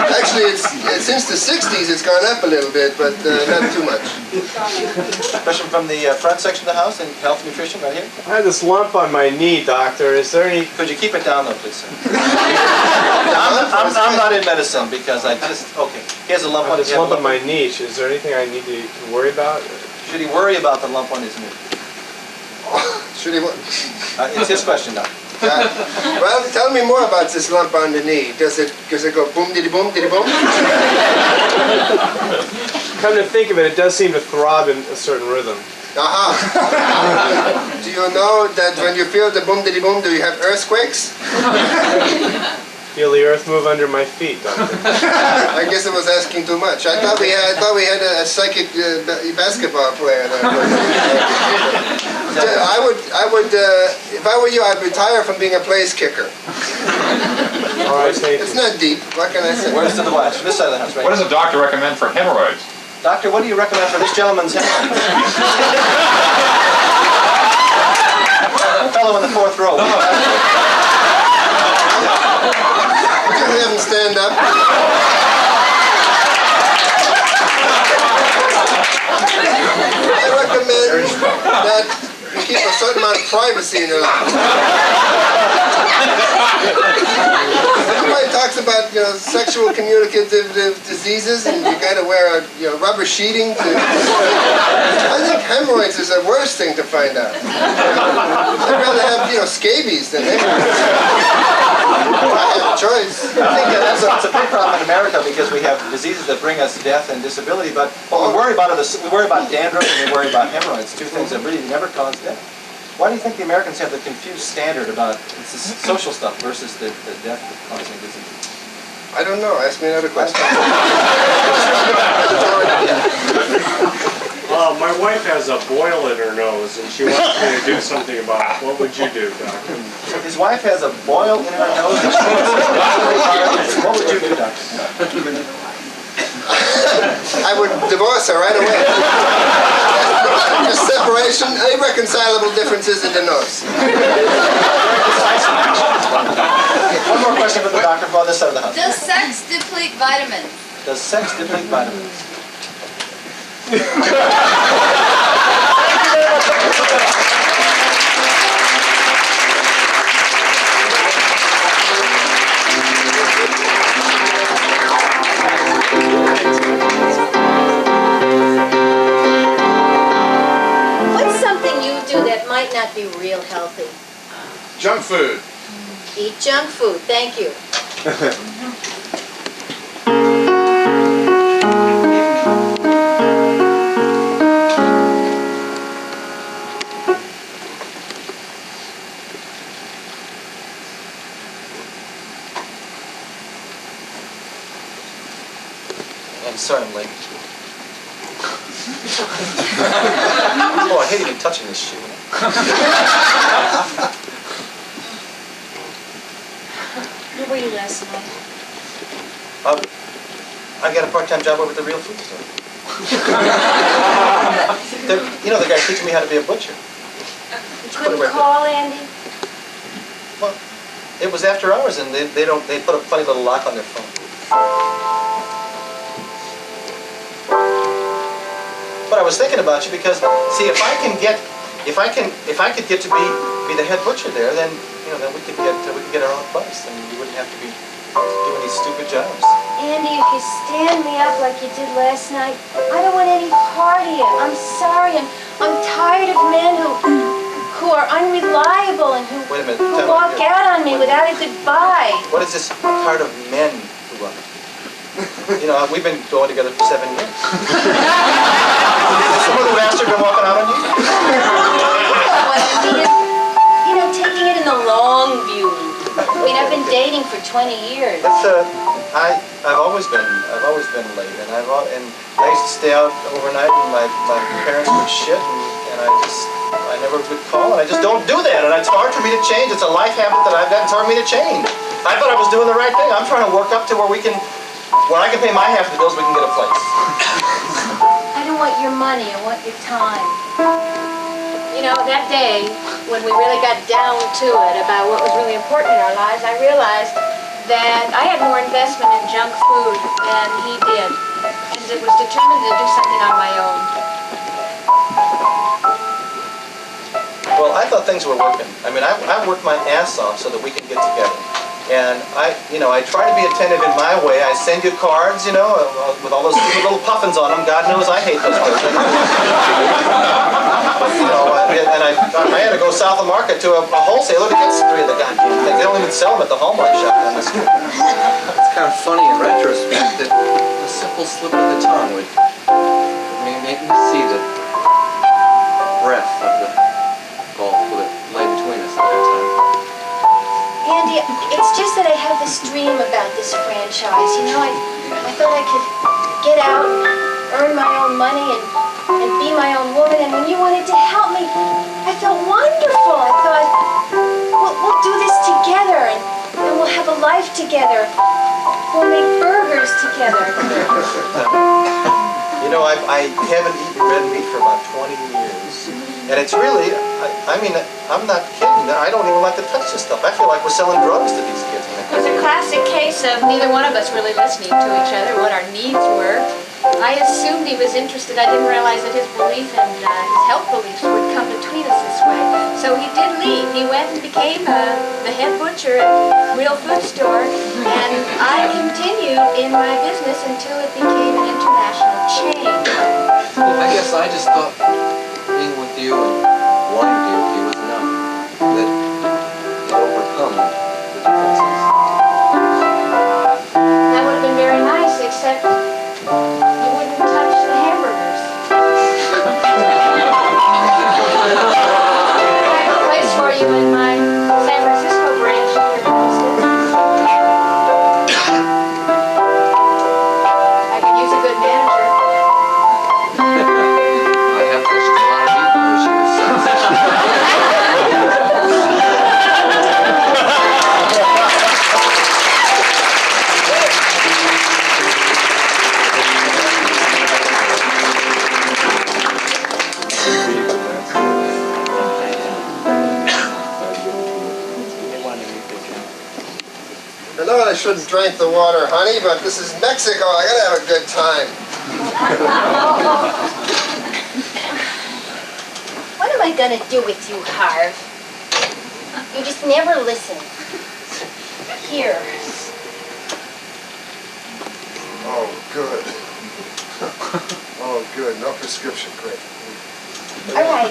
Actually, since the 60s, it's gone up a little bit, but not too much. Question from the front section of the house in health and nutrition, right here. I had this lump on my knee, doctor. Is there any... Could you keep it down, though, please, sir? I'm not in medicine because I just... Okay. He has a lump on his knee. This lump on my knee. Is there anything I need to worry about? Should he worry about the lump on his knee? Should he? It's his question, doctor. Well, tell me more about this lump on the knee. Does it go boom diddy boom diddy boom? Come to think of it, it does seem to throb in a certain rhythm. Aha. Do you know that when you feel the boom diddy boom, do you have earthquakes? Feel the earth move under my feet, doctor. I guess I was asking too much. I thought we had a psychic basketball player there. I would, if I were you, I'd retire from being a place kicker. All right, thank you. It's not deep. What can I say? Where's to the west? This side of the house, right? What does a doctor recommend for hemorrhoids? Doctor, what do you recommend for this gentleman's hemorrhoids? The fellow in the 4th row. Could you have him stand up? I recommend that you keep a certain amount of privacy in your life. Everybody talks about sexual communicative diseases, and you got to wear rubber sheeting. I think hemorrhoids is the worst thing to find out. I'd rather have scabies than hemorrhoids. I have a choice. I think that's a big problem in America because we have diseases that bring us death and disability, but what we worry about we worry about dandruff and we worry about hemorrhoids, 2 things that really never cause death. Why do you think the Americans have the confused standard about it's the social stuff versus the death causing disease? I don't know. Ask me another question. My wife has a boil in her nose, and she wants me to do something about it. What would you do, doctor? His wife has a boil in her nose. And she wants to what would you do, doctor? I would divorce her right away. Just separation, irreconcilable differences in the nose. One more question for the doctor on this side of the house. Does sex deplete vitamins? Does sex deplete vitamins? What's something you do that might not be real healthy? Junk food. Eat junk food, thank you. I'm sorry I'm late. Oh, I hate even touching this shoe. Where were you last night? I got a part-time job over at the real food store. You know, the guy teaching me how to be a butcher. You couldn't call, Andy? Well, it was after hours, and they put a funny little lock on their phone. But I was thinking about you because, see, if I could get to be the head butcher there, then then we could get our own place, and we wouldn't have to be doing these stupid jobs. Andy, if you stand me up like you did last night, I don't want any part of you. I'm sorry. I'm tired of men who are unreliable and who Wait a minute. who walk out on me without a goodbye. What is this part of men who are? We've been going together for 7 years. Has some other bastard been walking out on you? What I mean is, taking it in the long view. I mean, I've been dating for 20 years. I've always been late, and I used to stay out overnight, and my parents would shit, and I never would call, and I just don't do that, and it's hard for me to change. It's a life habit that I've got. It's hard for me to change. I thought I was doing the right thing. I'm trying to work up to where when I can pay my half of the bills, we can get a place. I don't want your money. I want your time. That day, when we really got down to it about what was really important in our lives, I realized that I had more investment in junk food than he did, and was determined to do something on my own. Well, I thought things were working. I mean, I worked my ass off so that we could get together. And I try to be attentive in my way. I send you cards, with all those stupid little puffins on them. God knows I hate those words. And I had to go south of Market to a wholesaler to get 3 of the goddamn things. They don't even sell them at the Hallmark shop on the street. It's kind of funny in retrospect that a simple slip of the tongue would make me see the breath of the gulf that lay between us at that time. Andy, it's just that I have this dream about this franchise. I thought I could get out, earn my own money, and be my own woman. And when you wanted to help me, I felt wonderful. I thought, we'll do this together, and we'll have a life together. We'll make burgers together. I haven't eaten red meat for about 20 years. And it's really, I'm not kidding. I don't even like to touch this stuff. I feel like we're selling drugs to these kids. It was a classic case of neither one of us really listening to each other, what our needs were. I assumed he was interested. I didn't realize that his belief and his health beliefs would come between us this way. So he did leave. He went and became the head butcher at a real food store, and I continued in my business until it became an international chain. I guess I just thought being with you and wanting to be with you was enough. That it overcome the differences. That would have been very nice, except you wouldn't touch the hamburgers. I have a place for you in my San Francisco branch here in Boston. I could use a good manager. I have touched a lot of people this year. I know I shouldn't drink the water, honey, but this is Mexico. I gotta have a good time. What am I gonna do with you, Harv? You just never listen. Here. Oh, good. Oh, good. No prescription. Great. All right.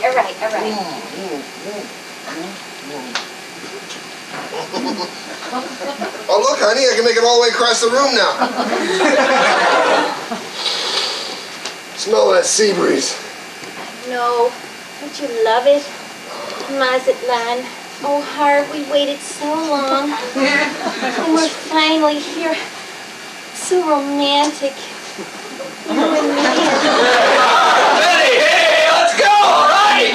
Oh, look, honey, I can make it all the way across the room now. Smell that sea breeze. No, don't you love it? Mazatlan. Oh, Harv, we waited so long. And we're finally here. So romantic. You and me. Betty, hey, let's go, all right?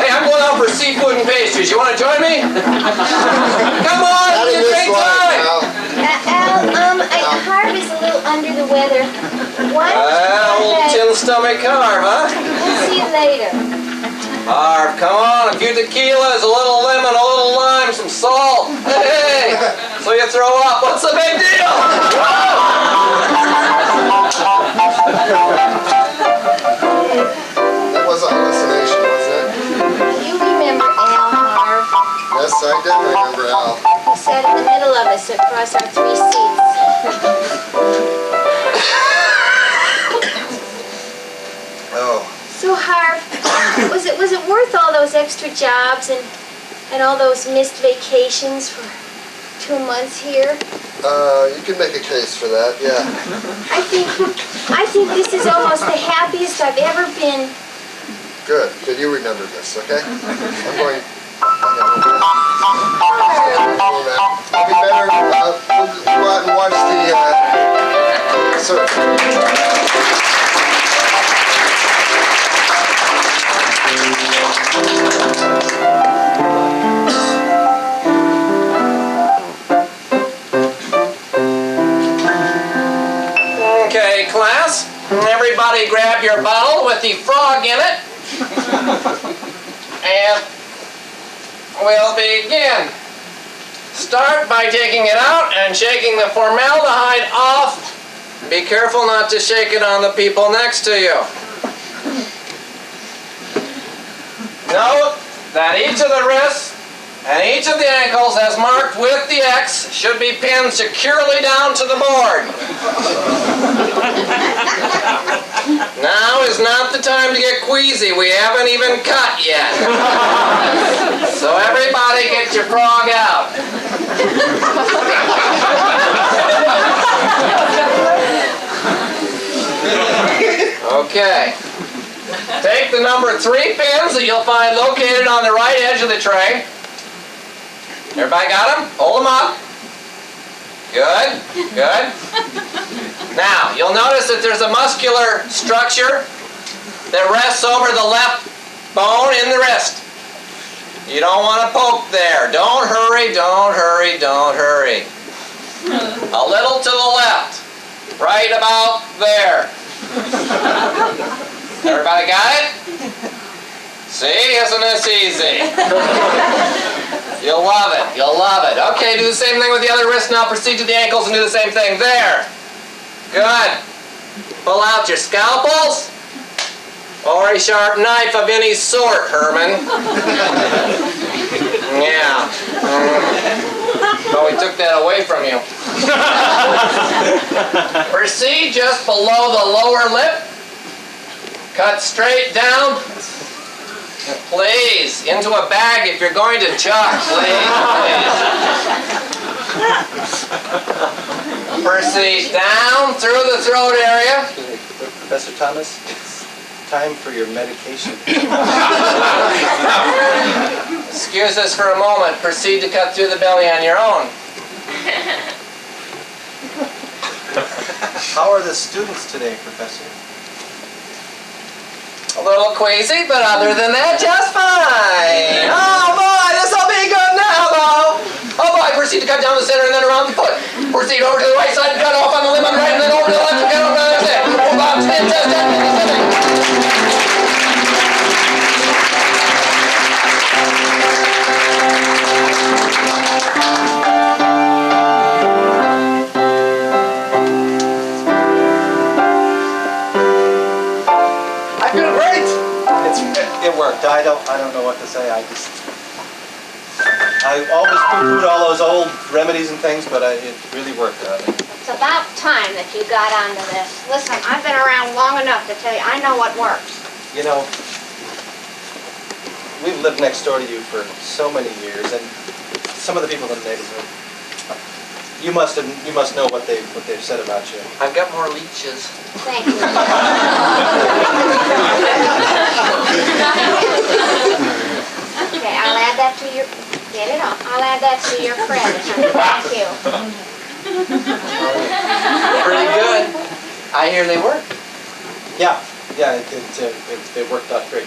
Hey, I'm going out for seafood and pastries. You want to join me? Come on, it's a great time. Harv is a little under the weather. Why don't Old tin stomach Harv, huh? We'll see you later. Harv, come on, a few tequilas, a little lemon, a little lime, some salt. Hey, so you throw up. What's the big deal? That was a hallucination, wasn't it? You remember Al, Harv? Yes, I did remember Al. He sat in the middle of us across our 3 seats. Oh. So Harv, was it worth all those extra jobs and all those missed vacations for 2 months here? You can make a case for that, yeah. I think this is almost the happiest I've ever been. Good. Good, you remember this, okay? I'm going... It'll be better, we'll go out and watch the surf. Okay, class, everybody grab your bottle with the frog in it. And we'll begin. Start by taking it out and shaking the formaldehyde off. Be careful not to shake it on the people next to you. Note that each of the wrists and each of the ankles, as marked with the X, should be pinned securely down to the board. Now is not the time to get queasy. We haven't even cut yet. So everybody get your frog out. Okay. Take the number 3 pins that you'll find located on the right edge of the tray. Everybody got them? Hold them up. Good, good. Now, you'll notice that there's a muscular structure that rests over the left bone in the wrist. You don't want to poke there. Don't hurry, don't hurry, don't hurry. A little to the left. Right about there. Everybody got it? See, isn't this easy? You'll love it, you'll love it. Okay, do the same thing with the other wrist now. Proceed to the ankles and do the same thing. There. Good. Pull out your scalpels or a sharp knife of any sort, Herman. Yeah. Oh, we took that away from you. Proceed just below the lower lip. Cut straight down. Please, into a bag if you're going to chuck, please. Proceed down through the throat area. Professor Thomas, it's time for your medication. Excuse us for a moment. Proceed to cut through the belly on your own. How are the students today, Professor? A little queasy, but other than that, just fine. Oh boy, this will be good now, though. Oh boy, proceed to cut down the center and then around the foot. Proceed over to the right side and cut off on the limb on the right, and then over to the left and cut off on the other side. Move out to the chest and the center. It worked. I don't know what to say. I always poo-pooed all those old remedies and things, but it really worked. It's about time that you got onto this. Listen, I've been around long enough to tell you I know what works. You know, we've lived next door to you for so many years, and some of the people in the neighborhood. You must know what they've said about you. I've got more leeches. Thank you. Okay, I'll add that to your, get it on. I'll add that to your credit, honey. Thank you. Pretty good. I hear they work. Yeah, it worked out great.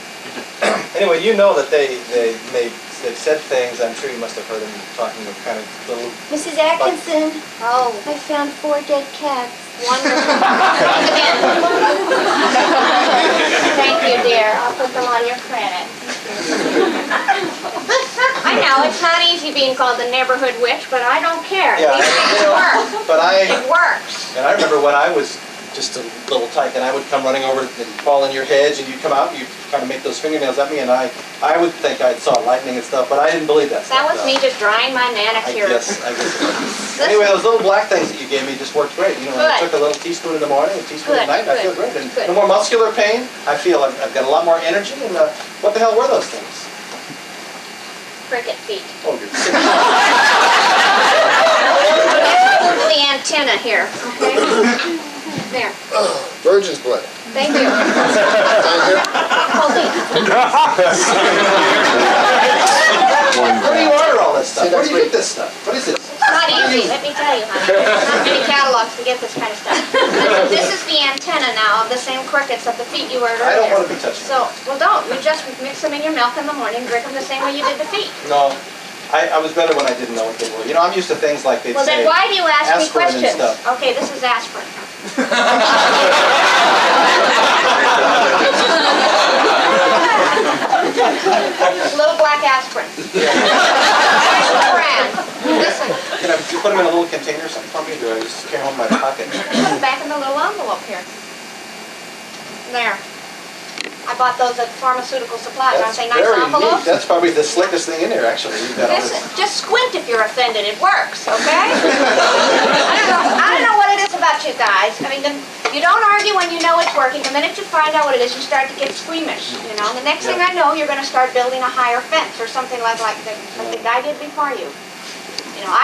Anyway, you know that they've said things. I'm sure you must have heard them talking of kind of little. Mrs. Atkinson. Oh, I found 4 dead cats. Wonderful. Thank you, dear. I'll put them on your credit. I know, it's not easy being called the neighborhood witch, but I don't care. Yeah, These things work. It works. And I remember when I was just a little tyke, and I would come running over and fall in your hedge, and you'd come out and you'd kind of make those fingernails at me, and I would think I saw lightning and stuff, but I didn't believe that That stuff. was me just drying my manicure. I guess it was. Anyway, those little black things that you gave me just worked great. You know, I took a little teaspoon in the morning, a teaspoon at night, and I feel great. And no more muscular pain. I feel I've got a lot more energy, and what the hell were those things? Cricket feet. Oh, you're kidding. The antenna here, okay? There. Virgin's blood. Thank you. Hold it. Where do you order all this stuff? See you Where next do you week. get this stuff? What is this? Not easy, let me tell you, honey. There's not many catalogs to get this kind of stuff. This is the antenna now of the same crickets of the feet you ordered earlier. I don't want to be touching So, well, don't. You just mix them in your milk in the morning, drink them the same way you did the feet. No. I was better when I didn't know what they were. You know, I'm used to things like they'd Well, say then why do you ask me aspirin and questions? stuff. Okay, this is aspirin. Little black aspirin. Brand. Listen. Can I put them in a little container or something for me? Do I just carry them in my pocket? Back in the little envelope here. There. I bought those at pharmaceutical supplies. Aren't they nice very envelopes? neat. That's probably the slickest thing in there, actually. You've got all Listen, this. just squint if you're offended. It works, okay? I don't know what it is about you guys. I mean, you don't argue when you know it's working. The minute you find out what it is, you start to get squeamish. You know, and the next thing I know, you're going to start building a higher fence or something like the guy did before you. You know,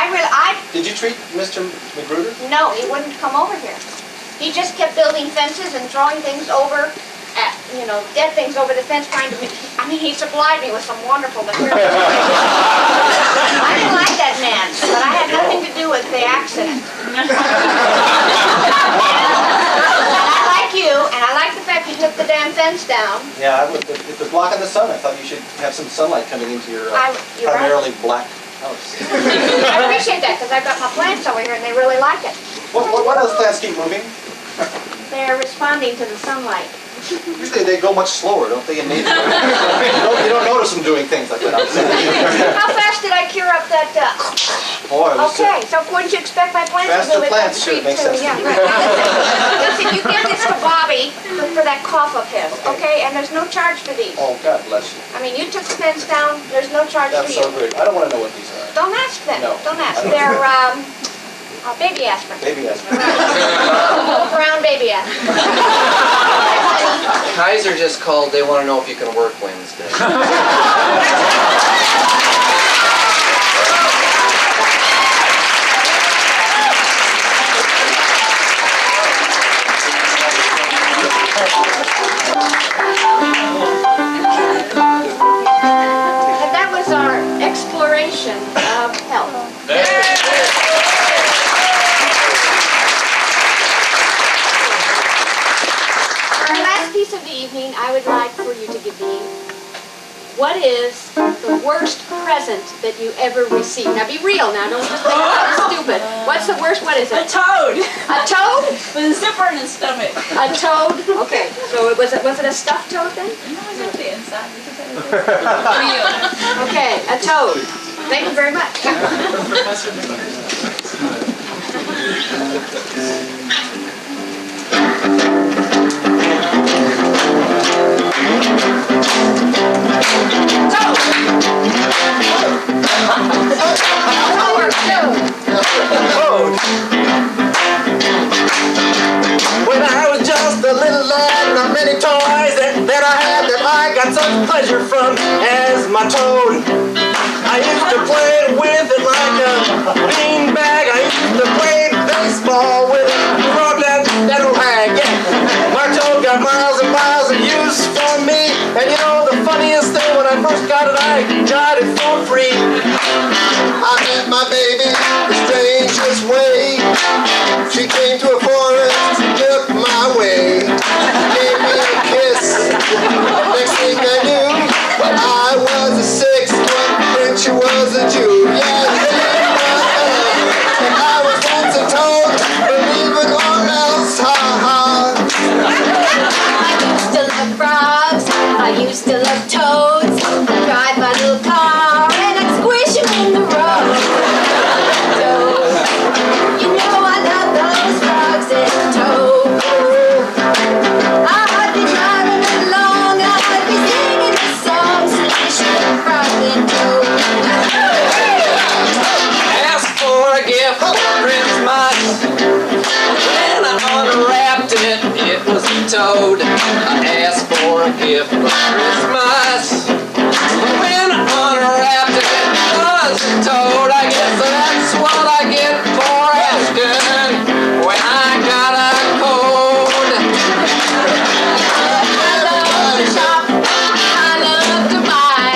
Did you treat Mr. Magruder? No, he wouldn't come over here. He just kept building fences and throwing things over. Dead things over the fence trying to I mean, he supplied me with some wonderful material. I didn't like that man, but I had nothing to do with the accident. And I like you, and I like the fact you took the damn fence down. Yeah, it was blocking the sun. I thought you should have some sunlight coming into your You're primarily black house. I appreciate that, because I've got my plants over here, and they really like it. What else plants keep moving? They're responding to the sunlight. Usually they go much slower, don't they, in nature? You don't notice them doing things like that outside. How fast did I cure up that duck? Oh, Okay, so wouldn't you expect my plants to faster move at plants, that sure, speed makes too? sense. Yeah, right. Listen, you give this to Bobby for that cough of his, okay? And there's no charge for these. Oh, God bless you. I mean, you took the fence down, there's no charge That's for you. so great. I don't want to know what these are. Don't ask them. No. Don't ask. I don't They're baby aspirin. Baby aspirin. Little brown baby aspirin. Kaiser just called. They want to know if you can work Wednesday. And that was our exploration of health. For our last piece of the evening, I would like for you to give me what is the worst present that you ever received. Now be real now, don't just think it's stupid. What's the worst, what is A it? toad A toad? with a zipper in his stomach. A toad? Okay, so was it a stuffed toad then? No, it's empty inside. You can put it in. Okay, a toad. Thank you very much. When I was just a little lad, not many toys that I had that I got such pleasure from as my toad. I used to play with it like free. I met my baby the strangest way. She came to a forest, looked my way, gave me a kiss. Next thing I knew, I was a sixth one, and she was a Jew. Yeah, she was and I was once a toad, believe it or else, ha ha. I used to love frogs, I used to love toads. I'd drive my little car and I'd squish them in the road. You know I love those frogs and toads. I'd be driving along, I'd be singing the songs, squishing frogs and toads. Asked for a gift for Christmas. When I unwrapped it, it was a toad. I asked for a gift for Christmas. When I unwrapped it, it was a toad. I guess that's what I get for asking when I got a cold. I love to shop, I love to buy.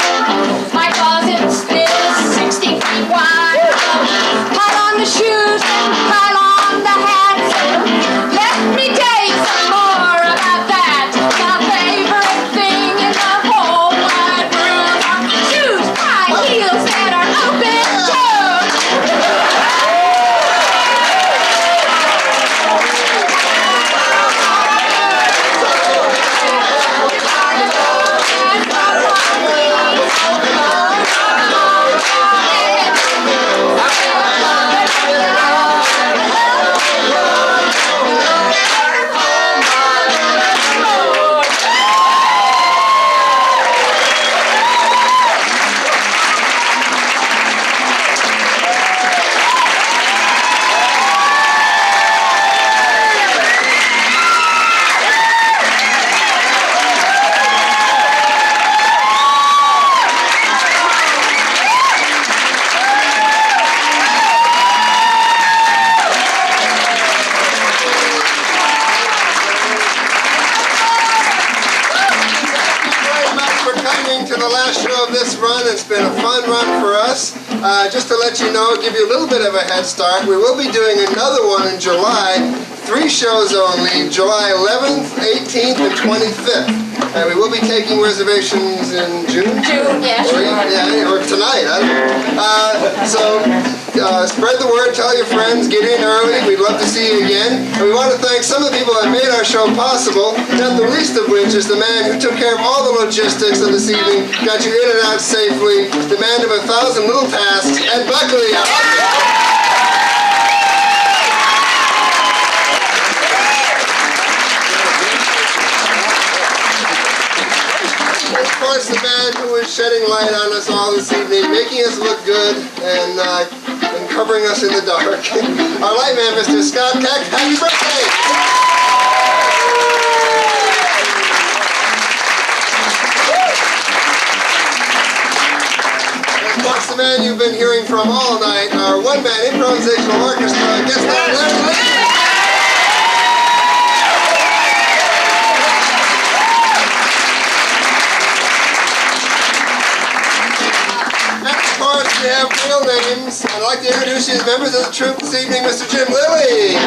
My closet's still 60 feet wide. Pile on the shoes, pile on the hats. Let me tell you some more about that. My favorite thing in the whole wide world are shoes, high heels that are open toed. To the last show of this run. It's been a fun run for us. Just to let you know, give you a little bit of a head start, we will be doing another one in July. 3 shows only, July 11th, 18th, and 25th. And we will be taking reservations in June? June, yeah, sure. Yeah, or tonight, I don't know. So spread the word, tell your friends, get in early. We'd love to see you again. And we want to thank some of the people that made our show possible, not the least of which is the man who took care of all the logistics of this evening, got you in and out safely, the man of 1,000 little tasks, Ed Buckley. Of course, the man who is shedding light on us all this evening, making us look good, and covering us in the dark. Our light man, Mr. Scott Keck, happy birthday! And of course, the man you've been hearing from all night, our one-man improvisational orchestra, guest star Lilie. We have real names. I'd like to introduce you as members of the troupe this evening, Mr. Jim Lilie.